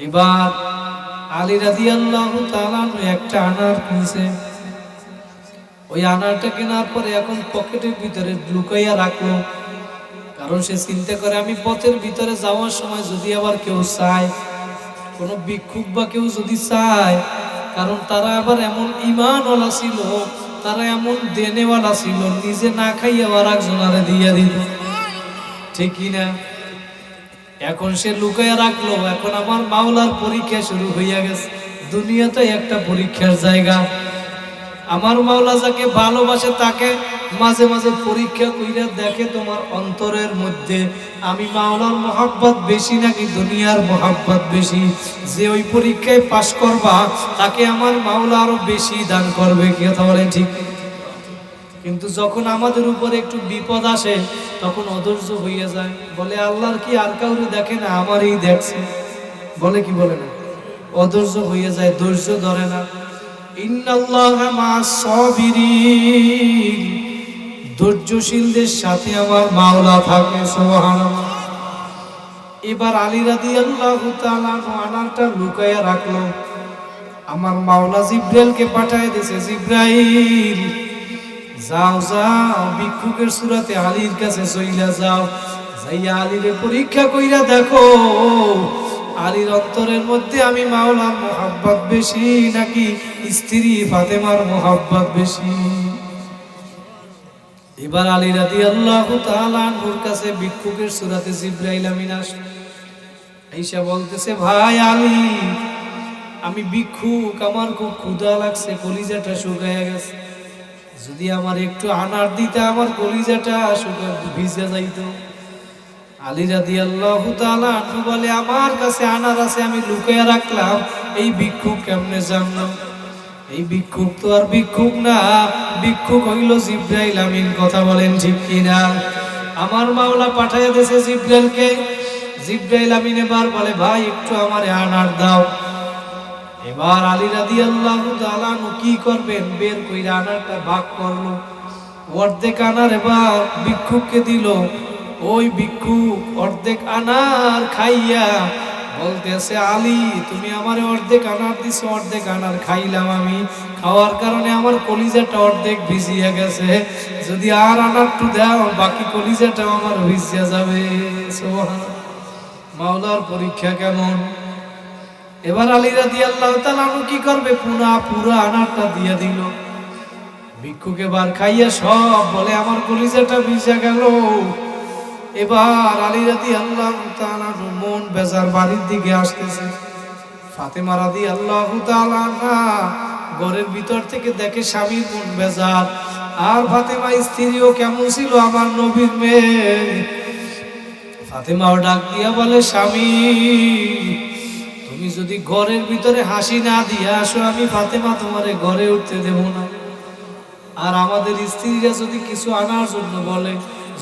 এবার আলী রাদিয়াল্লাহু তাআলা একটা আনার কিনছে। ওই আনারটা কেনার পরে এখন পকেটের ভিতরে লুকাইয়া রাখলো, কারণ সে চিন্তা করে আমি পথের ভিতরে যাওয়ার সময় যদি আবার কেউ চায়, কোনো ভিক্ষুক বা কেউ যদি চায়, কারণ তারা আবার এমন ঈমানওয়ালা ছিল, তারা এমন দেনেওয়ালা ছিল, নিজে না খাইয়া আর একজনারে দিয়ে দিত। ঠিক কিনা? এখন সে লুকাইয়া রাখলো। এখন আমার মাওলার পরীক্ষা শুরু হইয়া গেছে। দুনিয়াতে একটা পরীক্ষার জায়গা। আমার মাওলা যাকে ভালোবাসে তাকে মাঝে মাঝে পরীক্ষা কইরা দেখে তোমার অন্তরের মধ্যে আমি মাওলার মহব্বত বেশি নাকি দুনিয়ার মহব্বত বেশি। যে ওই পরীক্ষায় পাশ করবা তাকে আমার মাওলা আরো বেশি দান করবে। কি কথা বলেন ঠিক? কিন্তু যখন আমাদের উপরে একটু বিপদ আসে তখন অধৈর্য হইয়া যায়, বলে আল্লাহর কি আর কাউরে দেখে না, আমারই দেখছে। বলে কি বলে না? অধৈর্য হইয়া যায়, ধৈর্য ধরে না। ইন্নাল্লাহা মা'আস সাবিরিন, ধৈর্যশীলদের সাথে আমার মাওলা থাকে। সুবহানাল্লাহ। এবার আলী রাদিয়াল্লাহু তাআলা আনারটা লুকাইয়া রাখলো। আমার মাওলা জিব্রাইলকে পাঠায় দিয়েছে, জিব্রাইল যাও যাও ভিক্ষুকের সূরাতে আলীর কাছে চইলা যাও, যাইয়া আলীরে পরীক্ষা কইরা দেখো আলীর অন্তরের মধ্যে আমি মাওলার মহব্বত বেশি নাকি স্ত্রী ফাতেমার মহব্বত বেশি। এবার আলী রাদিয়াল্লাহু তাআলা আনহুর কাছে ভিক্ষুকের সূরাতে জিবরাইল আমিন আসে, আয়েশা বলতেছে ভাই আলী আমি ভিক্ষুক, আমার খুব ক্ষুধা লাগছে, কলিজাটা শুকায়া গেছে, যদি আমার একটু আনার দিতে আমার কলিজাটা ভিজে যাইতো। আলী রাদিয়াল্লাহু তাআলা আনহু বলে আমার কাছে আনার আছে, আমি লুকায়া রাখলাম, এই ভিক্ষুক কেমনে জানলো? এই ভিক্ষুক তো আর ভিক্ষুক না, ভিক্ষুক হইল জিবরাইল আমিন। কথা বলেন ঠিক কিনা? আমার মাওলা পাঠাইয়া দিয়েছে জিবরাইলকে। জিবরাইল আমিন এবার বলে ভাই একটু আমারে আনার দাও। এবার আলী রাদিয়াল্লাহু তাআলা কি করবেন, বের কইরা আনারটা ভাগ করলো, অর্ধেক আনার এবার ভিক্ষুককে দিল। ওই ভিক্ষুক অর্ধেক আনার খাইয়া বলতেছে আলী তুমি আমারে অর্ধেক আনার দিছো, অর্ধেক আনার খাইলাম আমি, খাওয়ার কারণে আমার কলিজাটা অর্ধেক ভিজিয়া গেছে, যদি আর আনারটু দাও বাকি কলিজাটাও আমার ভিজিয়া যাবে। সুবহানাল্লাহ। মাওলার পরীক্ষা কেমন! এবার আলী রাদিয়াল্লাহু তাআলা কি করবে, পুরা আনারটা দিয়ে দিল। ভিক্ষুক এবার খাইয়া সব বলে আমার কলিজাটা ভিজে গেল। এবার আলী রাদিয়াল্লাহু তাআলা মন বেজার বাড়ির দিকে আসতেছে। ফাতেমা রাদিয়াল্লাহু তাআলা ঘরের ভিতর থেকে দেখে স্বামীর মন বেজার। আর ফাতেমা স্ত্রীও কেমন ছিল, আমার নবীর মেয়ে। ফাতেমাও ডাক দিয়া বলে, স্বামী তুমি যদি ঘরের ভিতরে হাসি না দিয়ে আসো, আমি ফাতেমা তোমারে ঘরে উঠতে দেব না। আর আমাদের স্ত্রীরা যদি কিছু আনার জন্য বলে,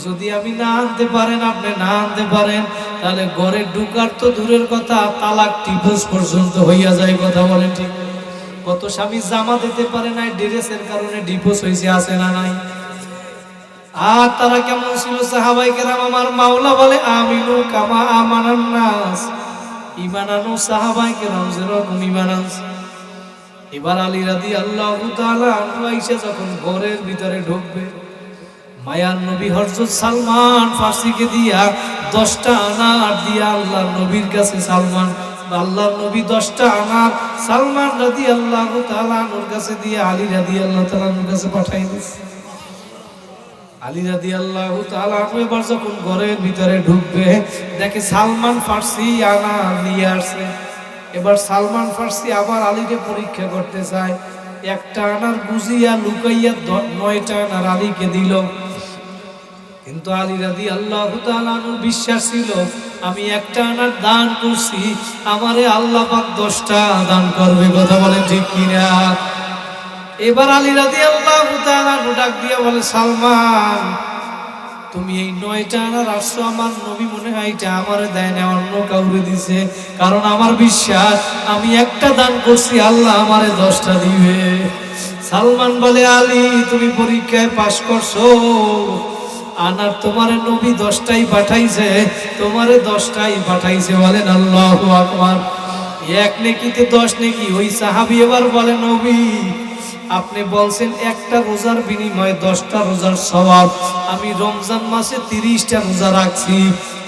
যদি আমি না আনতে পারেন, আপনি না আনতে পারেন, তাহলে ঘরে ঢুকার তো দূরের কথা, তালাক ডিভোর্স পর্যন্ত হইয়া যায়। কথা বলেন ঠিক? কত স্বামী জামা দিতে পারে নাই, ড্রেসের কারণে ডিভোর্স হয়েছে, আছে না নাই? আর তারা কেমন ছিল সাহাবায়ে কেরাম? আমার মাওলা বলে, আমিনু কামা আমানান নাস, ঈমান আনো সাহাবায়ে কেরাম যেরকম ঈমান আনছে। এবার আলী রাদিয়াল্লাহু তাআলা আয়েশা যখন ঘরের ভিতরে ঢুকবে, মায়ার নবী হযরত সালমান ফার্সিকে দিয়া 10টা আনার দিয়া আল্লাহর নবীর কাছে আল্লাহর নবী 10টা আনার সালমান রাদিয়াল্লাহু তাআলা আনহুর কাছে দিয়ে আলী রাদিয়াল্লাহু তাআলা আনহুর কাছে পাঠাই দিয়েছে। আলী রাদিয়াল্লাহু তাআলা আনহু এবার যখন ঘরের ভিতরে ঢুকবে, দেখে সালমান ফার্সি আনা নিয়ে আসছে। এবার সালমান ফার্সি আবার আলীকে পরীক্ষা করতে চায়। একটা আনার বুঝিয়া লুকাইয়া 9টা আনার আলীকে দিল। কিন্তু আলী রাদিয়াল্লাহু তাআলা আনহুর বিশ্বাস ছিল, আমি একটা আনার দান করছি, আমারে আল্লাহ পাক 10টা দান করবে। কথা বলেন ঠিক কিনা? এবার আলী রাদিয়াল্লাহু তাআলা আনহু ডাক দিয়ে বলে, সালমান তুমি এই 9টা আনার আসছো, আমার নবী মনে হয় এটা আমারে দেয় না, অন্য কাউরে দিছে। কারণ আমার বিশ্বাস, আমি একটা দান করছি, আল্লাহ আমারে 10টা দিবে। সালমান বলে, আলী তুমি পরীক্ষায় পাশ করছো, আনার তোমারে নবী 10টাই পাঠাইছে, তোমারে 10টাই পাঠাইছে। বলেন আল্লাহু আকবার। এক নেকিতে 10 নেকি। ওই সাহাবী এবার বলে, নবী আপনি বলছেন একটা রোজার বিনিময়ে 10টা রোজার সওয়াব, আমি রমজান মাসে 30টা রোজা রাখছি,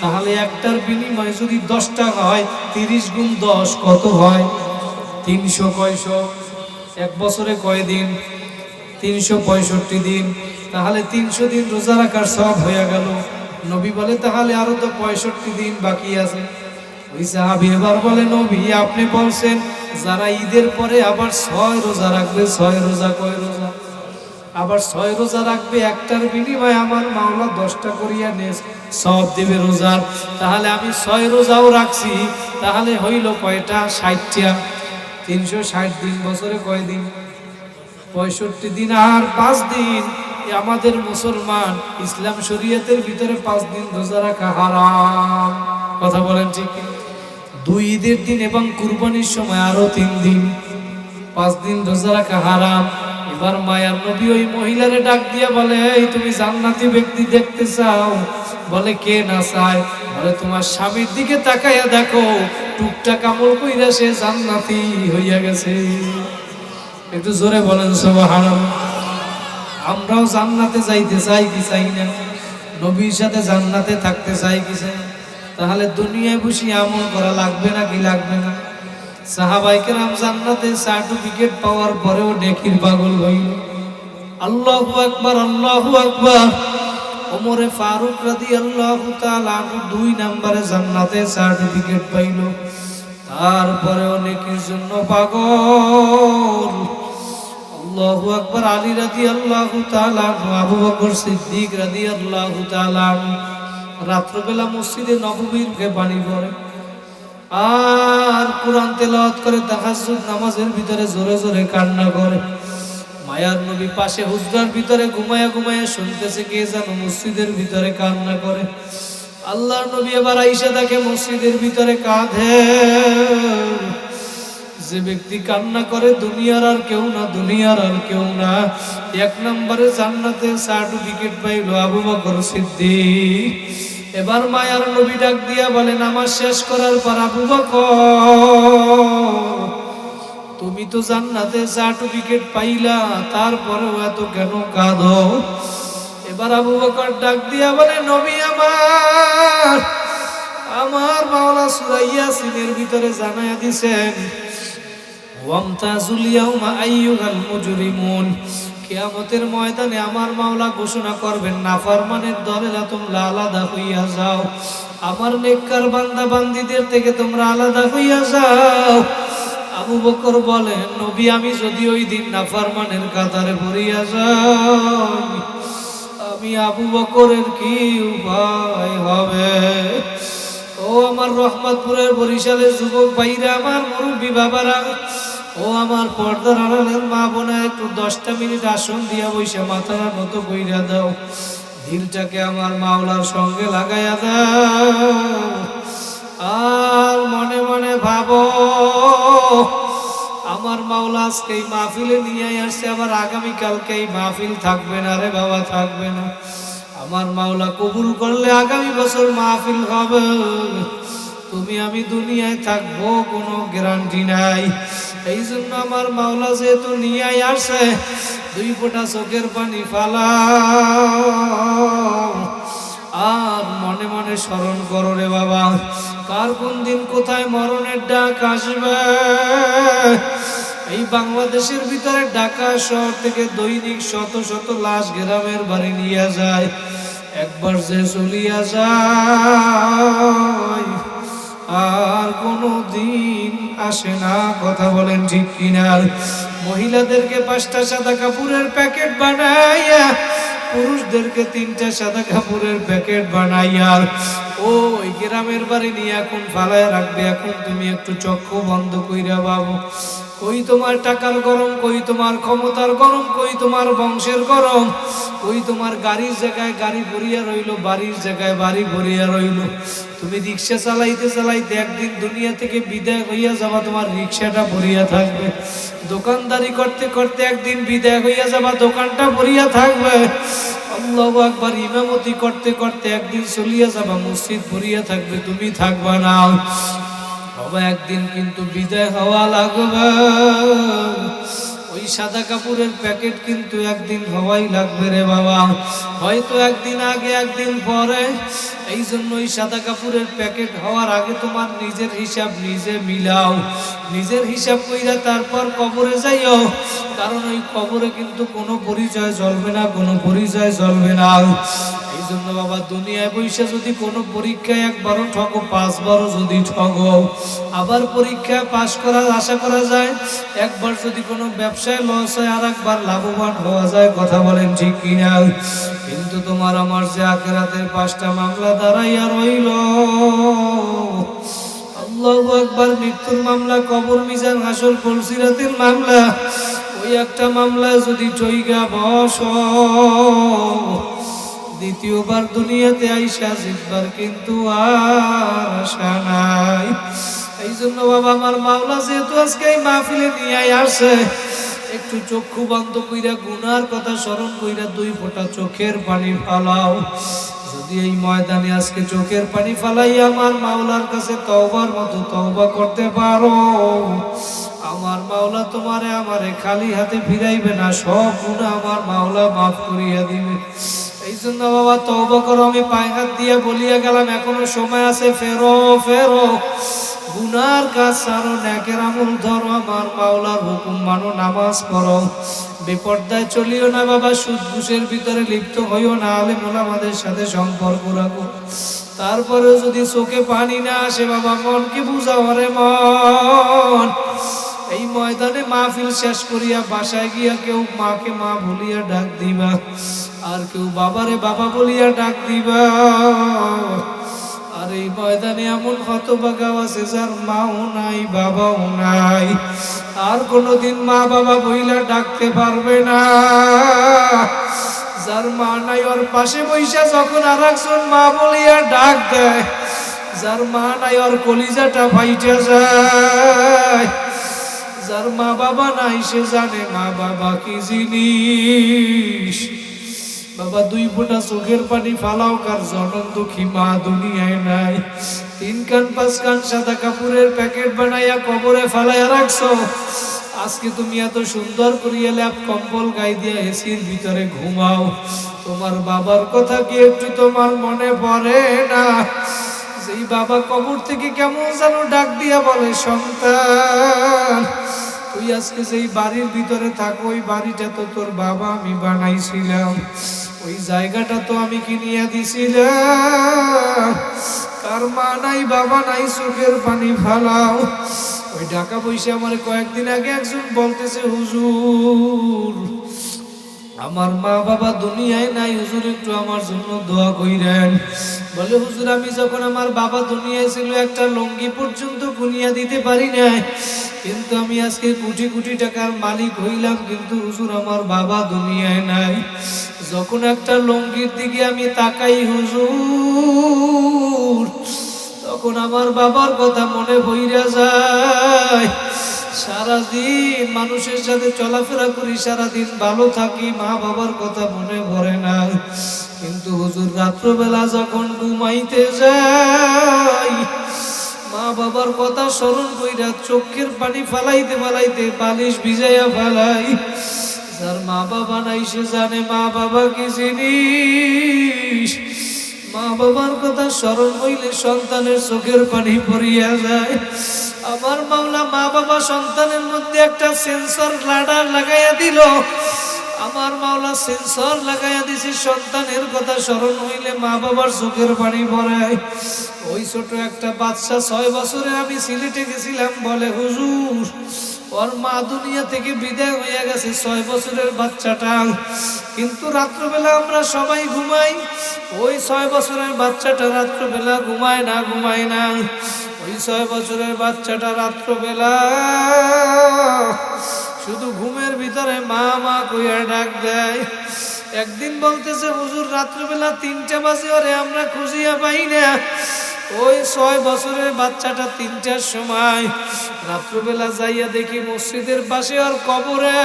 তাহলে একটার বিনিময়ে যদি 10টা হয়, 30 গুণ 10 কত হয়? 300। কয়শো? এক বছরে কয় দিন? 365 দিন। তাহলে 300 দিন রোজা রাখার সওয়াব হয়ে গেল। নবী বলে, তাহলে আরো তো 65 দিন বাকি আছে। ওই সাহাবী এবার বলে, নবী আপনি বলছেন যারা ঈদের পরে আবার 6 রোজা রাখবে, 6 রোজা কয় রোজা? আবার 6 রোজা রাখবে, একটার বিনিময়ে আমার মাওলা 10টা করিয়া নেস সওয়াব দেবে রোজার। তাহলে আমি 6 রোজাও রাখছি, তাহলে হইল কয়টা? 60টা। 360 দিন, বছরে কয় দিন? 65 দিন। আর 5 দিন আমাদের মুসলমান ইসলাম শরীয়তের ভিতরে 5 দিন রোজা রাখা হারাম। কথা বলেন ঠিক? 2 ঈদের দিন এবং কুরবানির সময় আরো 3 দিন, 5 দিন রোজা রাখা হারাম। এবার মায়ার নবী ওই মহিলারে ডাক দিয়া বলে, এই তুমি জান্নাতি ব্যক্তি দেখতে চাও? বলে, কে না চায়? বলে, তোমার স্বামীর দিকে তাকাইয়া দেখো, টুকটাক আমল কইরা সে জান্নাতি হইয়া গেছে। একটু জোরে বলেন সুবহানাল্লাহ। আমরাও জান্নাতে যাইতে চাই কি চাই না? নবীর সাথে জান্নাতে থাকতে চাই কি চাই? তাহলে দুনিয়ায় বসে আমল করা লাগবে না কি লাগবে না? সাহাবায়ে কেরাম জান্নাতে সার্টিফিকেট পাওয়ার পরেও নেকির পাগল হইল। আল্লাহু আকবার, আল্লাহু আকবার। ওমরে ফারুক রাদিয়াল্লাহু তাআলা আনহু 2 নম্বরে জান্নাতে সার্টিফিকেট পাইল, তারপরেও নেকির জন্য পাগল। আল্লাহু আকবার। আলী রাদিয়াল্লাহু তাআলা আনহু, আবু বকর সিদ্দিক রাদিয়াল্লাহু তাআলা আনহু রাত্রবেলা মসজিদে নববীর পানি পড়ে আর কোরআন তেলাওয়াত করে, তাহাজ্জুদ নামাজের ভিতরে জোরে জোরে কান্না করে। মায়ার নবী পাশে হুজরার ভিতরে ঘুমায়া ঘুমায়া শুনতেছে, কে যেন মসজিদের ভিতরে কান্না করে। আল্লাহর নবী এবার আয়েশা দেখে মসজিদের ভিতরে কাঁদে। যে ব্যক্তি কান্না করে দুনিয়ার আর কেউ না, দুনিয়ার আর কেউ না। 1 নম্বরে জান্নাতে সার্টিফিকেট পাইল আবু বকর সিদ্দিক। এবার মায়ার নবী ডাক দিয়া বলে, নামাজ শেষ করার পর, আবু বকর তুমি তো জান্নাতে সার্টিফিকেট পাইলা, তারপরেও এত কেন কাঁদো? এবার আবু বকর ডাক দিয়া বলে, নবী আমার মাওলা সূরা ইয়াসিনের ভিতরে জানায়া দিয়েছেন, ওয়ামতাজুল ইয়াউমা আইয়ুহাল মুজরিমুন, কিয়ামতের ময়দানে আমার মাওলা ঘোষণা করবেন, নাফরমানের দলেরা তোমরা আলাদা হইয়া যাও, আমার নেককার বান্দা বান্দীদের থেকে তোমরা আলাদা হইয়া যাও। আবু বকর বলেন, নবী আমি যদি ওই দিন নাফরমানের কাতারে পড়িয়া যাই, আমি আবু বকরের কি উপায় হবে? ও আমার রহমতপুরের বরিশালের যুবক ভাইরা, আমার মুরব্বী বাবারা, ও আমার পর্দার আড়ালের মা বোনা, একটু 10টা মিনিট আসন দিয়া বইসা মাথার মতো কইরা দাও, দিলটাকে আমার মাওলার সঙ্গে লাগাইয়া দাও, আর মনে মনে ভাবো আমার মাওলা আজকে এই মাহফিলে নিয়ে আসছে, আবার আগামীকালকে এই মাহফিল থাকবে না রে বাবা, থাকবে না। আমার মাওলা কবুল করলে আগামী বছর মাহফিল হবে, তুমি আমি দুনিয়ায় থাকবো কোনো গ্যারান্টি নাই। এই জন্য আমার মাওলা যেহেতু নিয়ে আসছে, 2 ফোঁটা চোখের পানি ফালা আর মনে মনে স্মরণ করো রে বাবা, কার কোন দিন কোথায় মরণের ডাক আসবে। এই বাংলাদেশের ভিতরে ঢাকা শহর থেকে দৈনিক শত শত লাশ গ্রামের বাড়ি নিয়ে যায়, একবার যে চলিয়া যায় আর কোনো দিন আসে না, কথা বলেন ঠিক কিনা? মহিলাদেরকে 5টা সাদা কাপড়ের প্যাকেট বানাইয়া, পুরুষদেরকে 3টা সাদা কাপড়ের প্যাকেট বানাইয়া ওই গ্রামের বাড়ি নিয়ে এখন ফালায় রাখবে। এখন তুমি একটু চক্ষু বন্ধ কইরা ভাবো, কই তোমার টাকার গরম, কই তোমার ক্ষমতার গরম, কই তোমার বংশের গরম, কই তোমার গাড়ির জায়গায় গাড়ি ভরিয়া রইল, বাড়ির জায়গায় বাড়ি ভরিয়া রইল। তুমি রিক্সা চালাইতে চালাইতে একদিন দুনিয়া থেকে বিদায় হইয়া যাবা, তোমার রিক্সাটা ভরিয়া থাকবে। দোকানদারি করতে করতে একদিন বিদায় হইয়া যাবা, দোকানটা ভরিয়া থাকবে। আল্লাহু আকবার ইমামতি করতে করতে একদিন চলিয়া যাবা, মসজিদ ভরিয়া থাকবে, তুমি থাকবা না। বাবা একদিন কিন্তু বিদায় হওয়া লাগবে, ওই সাদা কাপড়ের প্যাকেট কিন্তু একদিন হওয়াই লাগবে রে বাবা, হয়তো একদিন আগে একদিন পরে। এই জন্য ওই সাদা কাপড়ের প্যাকেট হওয়ার আগে তোমার নিজের হিসাব নিজে মিলাও, নিজের হিসাব কইরা তারপর কবরে যাইও, কারণ ওই কবরে কিন্তু কোনো পরিচয় চলবে না, কোনো পরিচয় চলবে না। এই জন্য বাবা দুনিয়ায় বৈশা যদি কোনো পরীক্ষায় একবারও ঠকো, 5 বারও যদি ঠকো, আবার পরীক্ষা পাশ করার আশা করা যায়। একবার যদি কোনো ব্যবসায় লস হয়, আর একবার লাভবান হওয়া যায়, কথা বলেন ঠিক কিনা? কিন্তু তোমার আমার যে আখিরাতের 5টা মামলা দাঁড়াইয়া রইল, আল্লাহু আকবার, মৃত্যুর মামলা, কবর, মিজান, হাসর, পুলসিরাতের মামলা, ওই একটা মামলায় যদি চইগা বস, দ্বিতীয়বার দুনিয়াতে আইসা জিতবার কিন্তু আর আশা নাই। এই জন্য বাবা আমার মাওলা যেহেতু আজকে এই মাহফিলে নিয়ে আসে, একটু চক্ষু বন্ধ কইরা গুনার কথা স্মরণ কইরা 2 ফোঁটা চোখের পানি ফালাও। যদি এই ময়দানে আজকে চোখের পানি ফালাইয়া আমার মাওলার কাছে তওবার মতো তওবা করতে পারো, আমার মাওলা তোমারে আমারে খালি হাতে ফিরাইবে না, সব গুনাহ আমার মাওলা মাফ করিয়া দিবে। এই জন্য বাবা তওবা করো। আমি পায়ে হাত দিয়ে বলিয়া গেলাম, এখনো সময় আছে, ফেরো ফেরো, গুনার কাজ ছাড়ো, নেকের আমল ধরো, আমার মাওলার হুকুম মানো, নামাজ পড়ো, বেপর্দায় চলিও না বাবা, সুদ ঘুষের ভিতরে লিপ্ত হইও না, আলেম ওলামাদের সাথে সম্পর্ক রাখো। তারপরেও যদি চোখে পানি না আসে বাবা, মনকে বুঝাও রে মন। এই ময়দানে মাহফিল শেষ করিয়া বাসায় গিয়া কেউ মাকে মা বলিয়া ডাক দিবা, আর কেউ বাবারে বাবা বলিয়া ডাক দিবা। আর এই ময়দানে এমন হতভাগা আছে যার মাও নাই বাবাও নাই, আর কোনোদিন মা বাবা বইলা ডাকতে পারবে না। যার মা নাই ওর পাশে বৈশা যখন আর একজন মা বলিয়া ডাক দেয়, যার মা নাই ওর কলিজাটা ফাইটে যায়। যার মা বাবা নাই সে জানে মা বাবা কি জিনিস। বাবা 2 ফোঁটা চোখের পানি ফালাও, কার জনম দুঃখী মা দুনিয়ায় নাই। 3 কান 5 কান সাদা কাপড়ের প্যাকেট বানাইয়া কবরে ফালাইয়া রাখছো। আজকে তুমি এত সুন্দর করিয়া ল্যাপ কম্বল গায়ে দিয়া এসির ভিতরে ঘুমাও, তোমার বাবার কথা কি একটু তোমার মনে পড়ে না? যেই বাবা কবর থেকে কেমন যেন ডাক দিয়া বলে, সন্তান তুই আজকে যেই বাড়ির ভিতরে থাকো ওই বাড়িটা তো তোর বাবা আমি বানাইছিলাম, ওই জায়গাটা তো আমি কিনিয়া দিছিলাম। কার মা নাই বাবা নাই চোখের পানি ফালাও। ওই টাকা পয়সা আমার কয়েকদিন আগে একজন বলতেছে, হুজুর আমার মা বাবা দুনিয়ায় নাই, হুজুর একটু আমার জন্য দোয়া কইরেন। বলে হুজুর আমি যখন আমার বাবা দুনিয়ায় ছিল একটা লঙ্গি পর্যন্ত গুনিয়া দিতে পারি নাই, কিন্তু আমি আজকে কোটি কোটি টাকার মালিক হইলাম, কিন্তু হুজুর আমার বাবা দুনিয়ায় নাই। যখন একটা লঙ্গির দিকে আমি তাকাই হুজুর, তখন আমার বাবার কথা মনে পইরা যায়। সারাদিন মানুষের সাথে চলাফেরা করি, সারাদিন ভালো থাকি, মা বাবার কথা মনে পড়ে না। কিন্তু হুজুর রাত্রবেলা যখন ঘুমাইতে যাই, মা বাবার কথা স্মরণ কইরা চোখের পানি ফালাইতে ফালাইতে বালিশ ভিজাইয়া ফেলাই। যার মা বাবা নাই সে জানে মা বাবা কি জিনিস। মা বাবার কথা স্মরণ হইলে সন্তানের চোখের পানি পড়িয়া যায়। আমার মাওলা মা বাবা সন্তানের মধ্যে একটা সেন্সর লাডার লাগাইয়া দিল। আমার মাওলা সেন্সর লাগাইয়া দিছে, সন্তানের কথা স্মরণ হইলে মা বাবার চোখের পানি পড়ায়। ওই ছোট একটা বাচ্চা 6 বছরে আমি সিলেটে গেছিলাম, বলে হুজুর ওর মা দুনিয়া থেকে বিদায় হয়ে গেছে, 6 বছরের বাচ্চাটা। কিন্তু রাত্রবেলা আমরা সবাই ঘুমাই, ওই 6 বছরের বাচ্চাটা রাত্রবেলা ঘুমায় না। ওই 6 বছরের বাচ্চাটা রাত্রবেলা শুধু ঘুমের ভিতরে মা মা কইয়া ডাক দেয়। একদিন বলতেছে হুজুর রাত্রবেলা 3টা বাজে ওরে আমরা খুঁজিয়া পাই না। ওই 6 বছরের বাচ্চাটা 3টার সময় রাত্রবেলা যাইয়া দেখি মসজিদের পাশে ওর কবরে,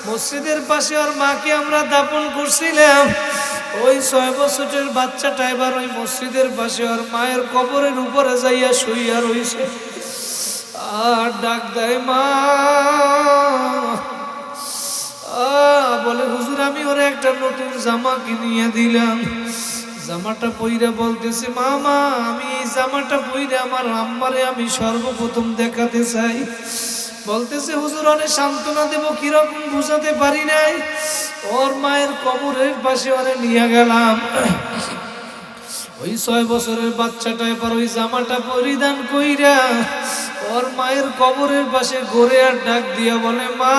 মসজিদের পাশে ওর মাকে আমরা দাফন করছিলাম। ওই 6 বছরের বাচ্চাটা এবার ওই মসজিদের পাশে ওর মায়ের কবরের উপরে যাইয়া শুইয়া রইছে আর ডাক দেয় মা। বলে হুজুর আমি ওরে একটা নতুন জামা কিনিয়ে দিলাম। জামাটা পইরা বলতেছে মামা আমি এই জামাটা পইরা আমার আম্মারে আমি সর্বপ্রথম দেখাতে চাই। বলতেছে হুজুর অনেক সান্ত্বনা দেব, কিরকম বুঝাতে পারি নাই। ওর মায়ের কবরের পাশে ওরে নিয়ে গেলাম। ওই 6 বছরের বাচ্চাটা এবার ওই জামাটা পরিধান কইরা ওর মায়ের কবরের পাশে ঘুরে আর ডাক দিয়া বলে মা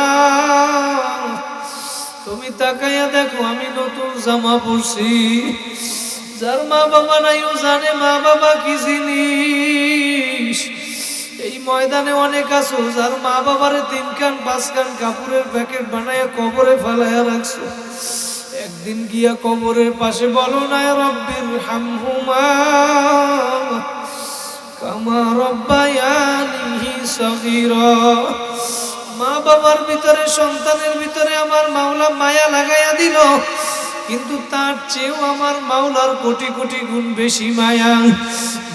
তুমি তাকাইয়া দেখো আমি নতুন জামা পরছি। যার মা বাবা নাই ও জানে মা বাবা কি জিনিস। এই ময়দানে অনেক আছো যার মা বাবারে 3 কান 5 কান কাপড়ের প্যাকেট বানাইয়া কবরে ফেলাইয়া রাখছো। একদিন গিয়া কবরের পাশে বলো না রব্বির হামহুমা কামা রব্বায়ানি সগীরা। মা বাবার ভিতরে সন্তানের ভিতরে আমার মাওলা মায়া লাগাইয়া দিল, কিন্তু তার চেয়েও আমার মাওলার কোটি কোটি গুণ বেশি মায়া।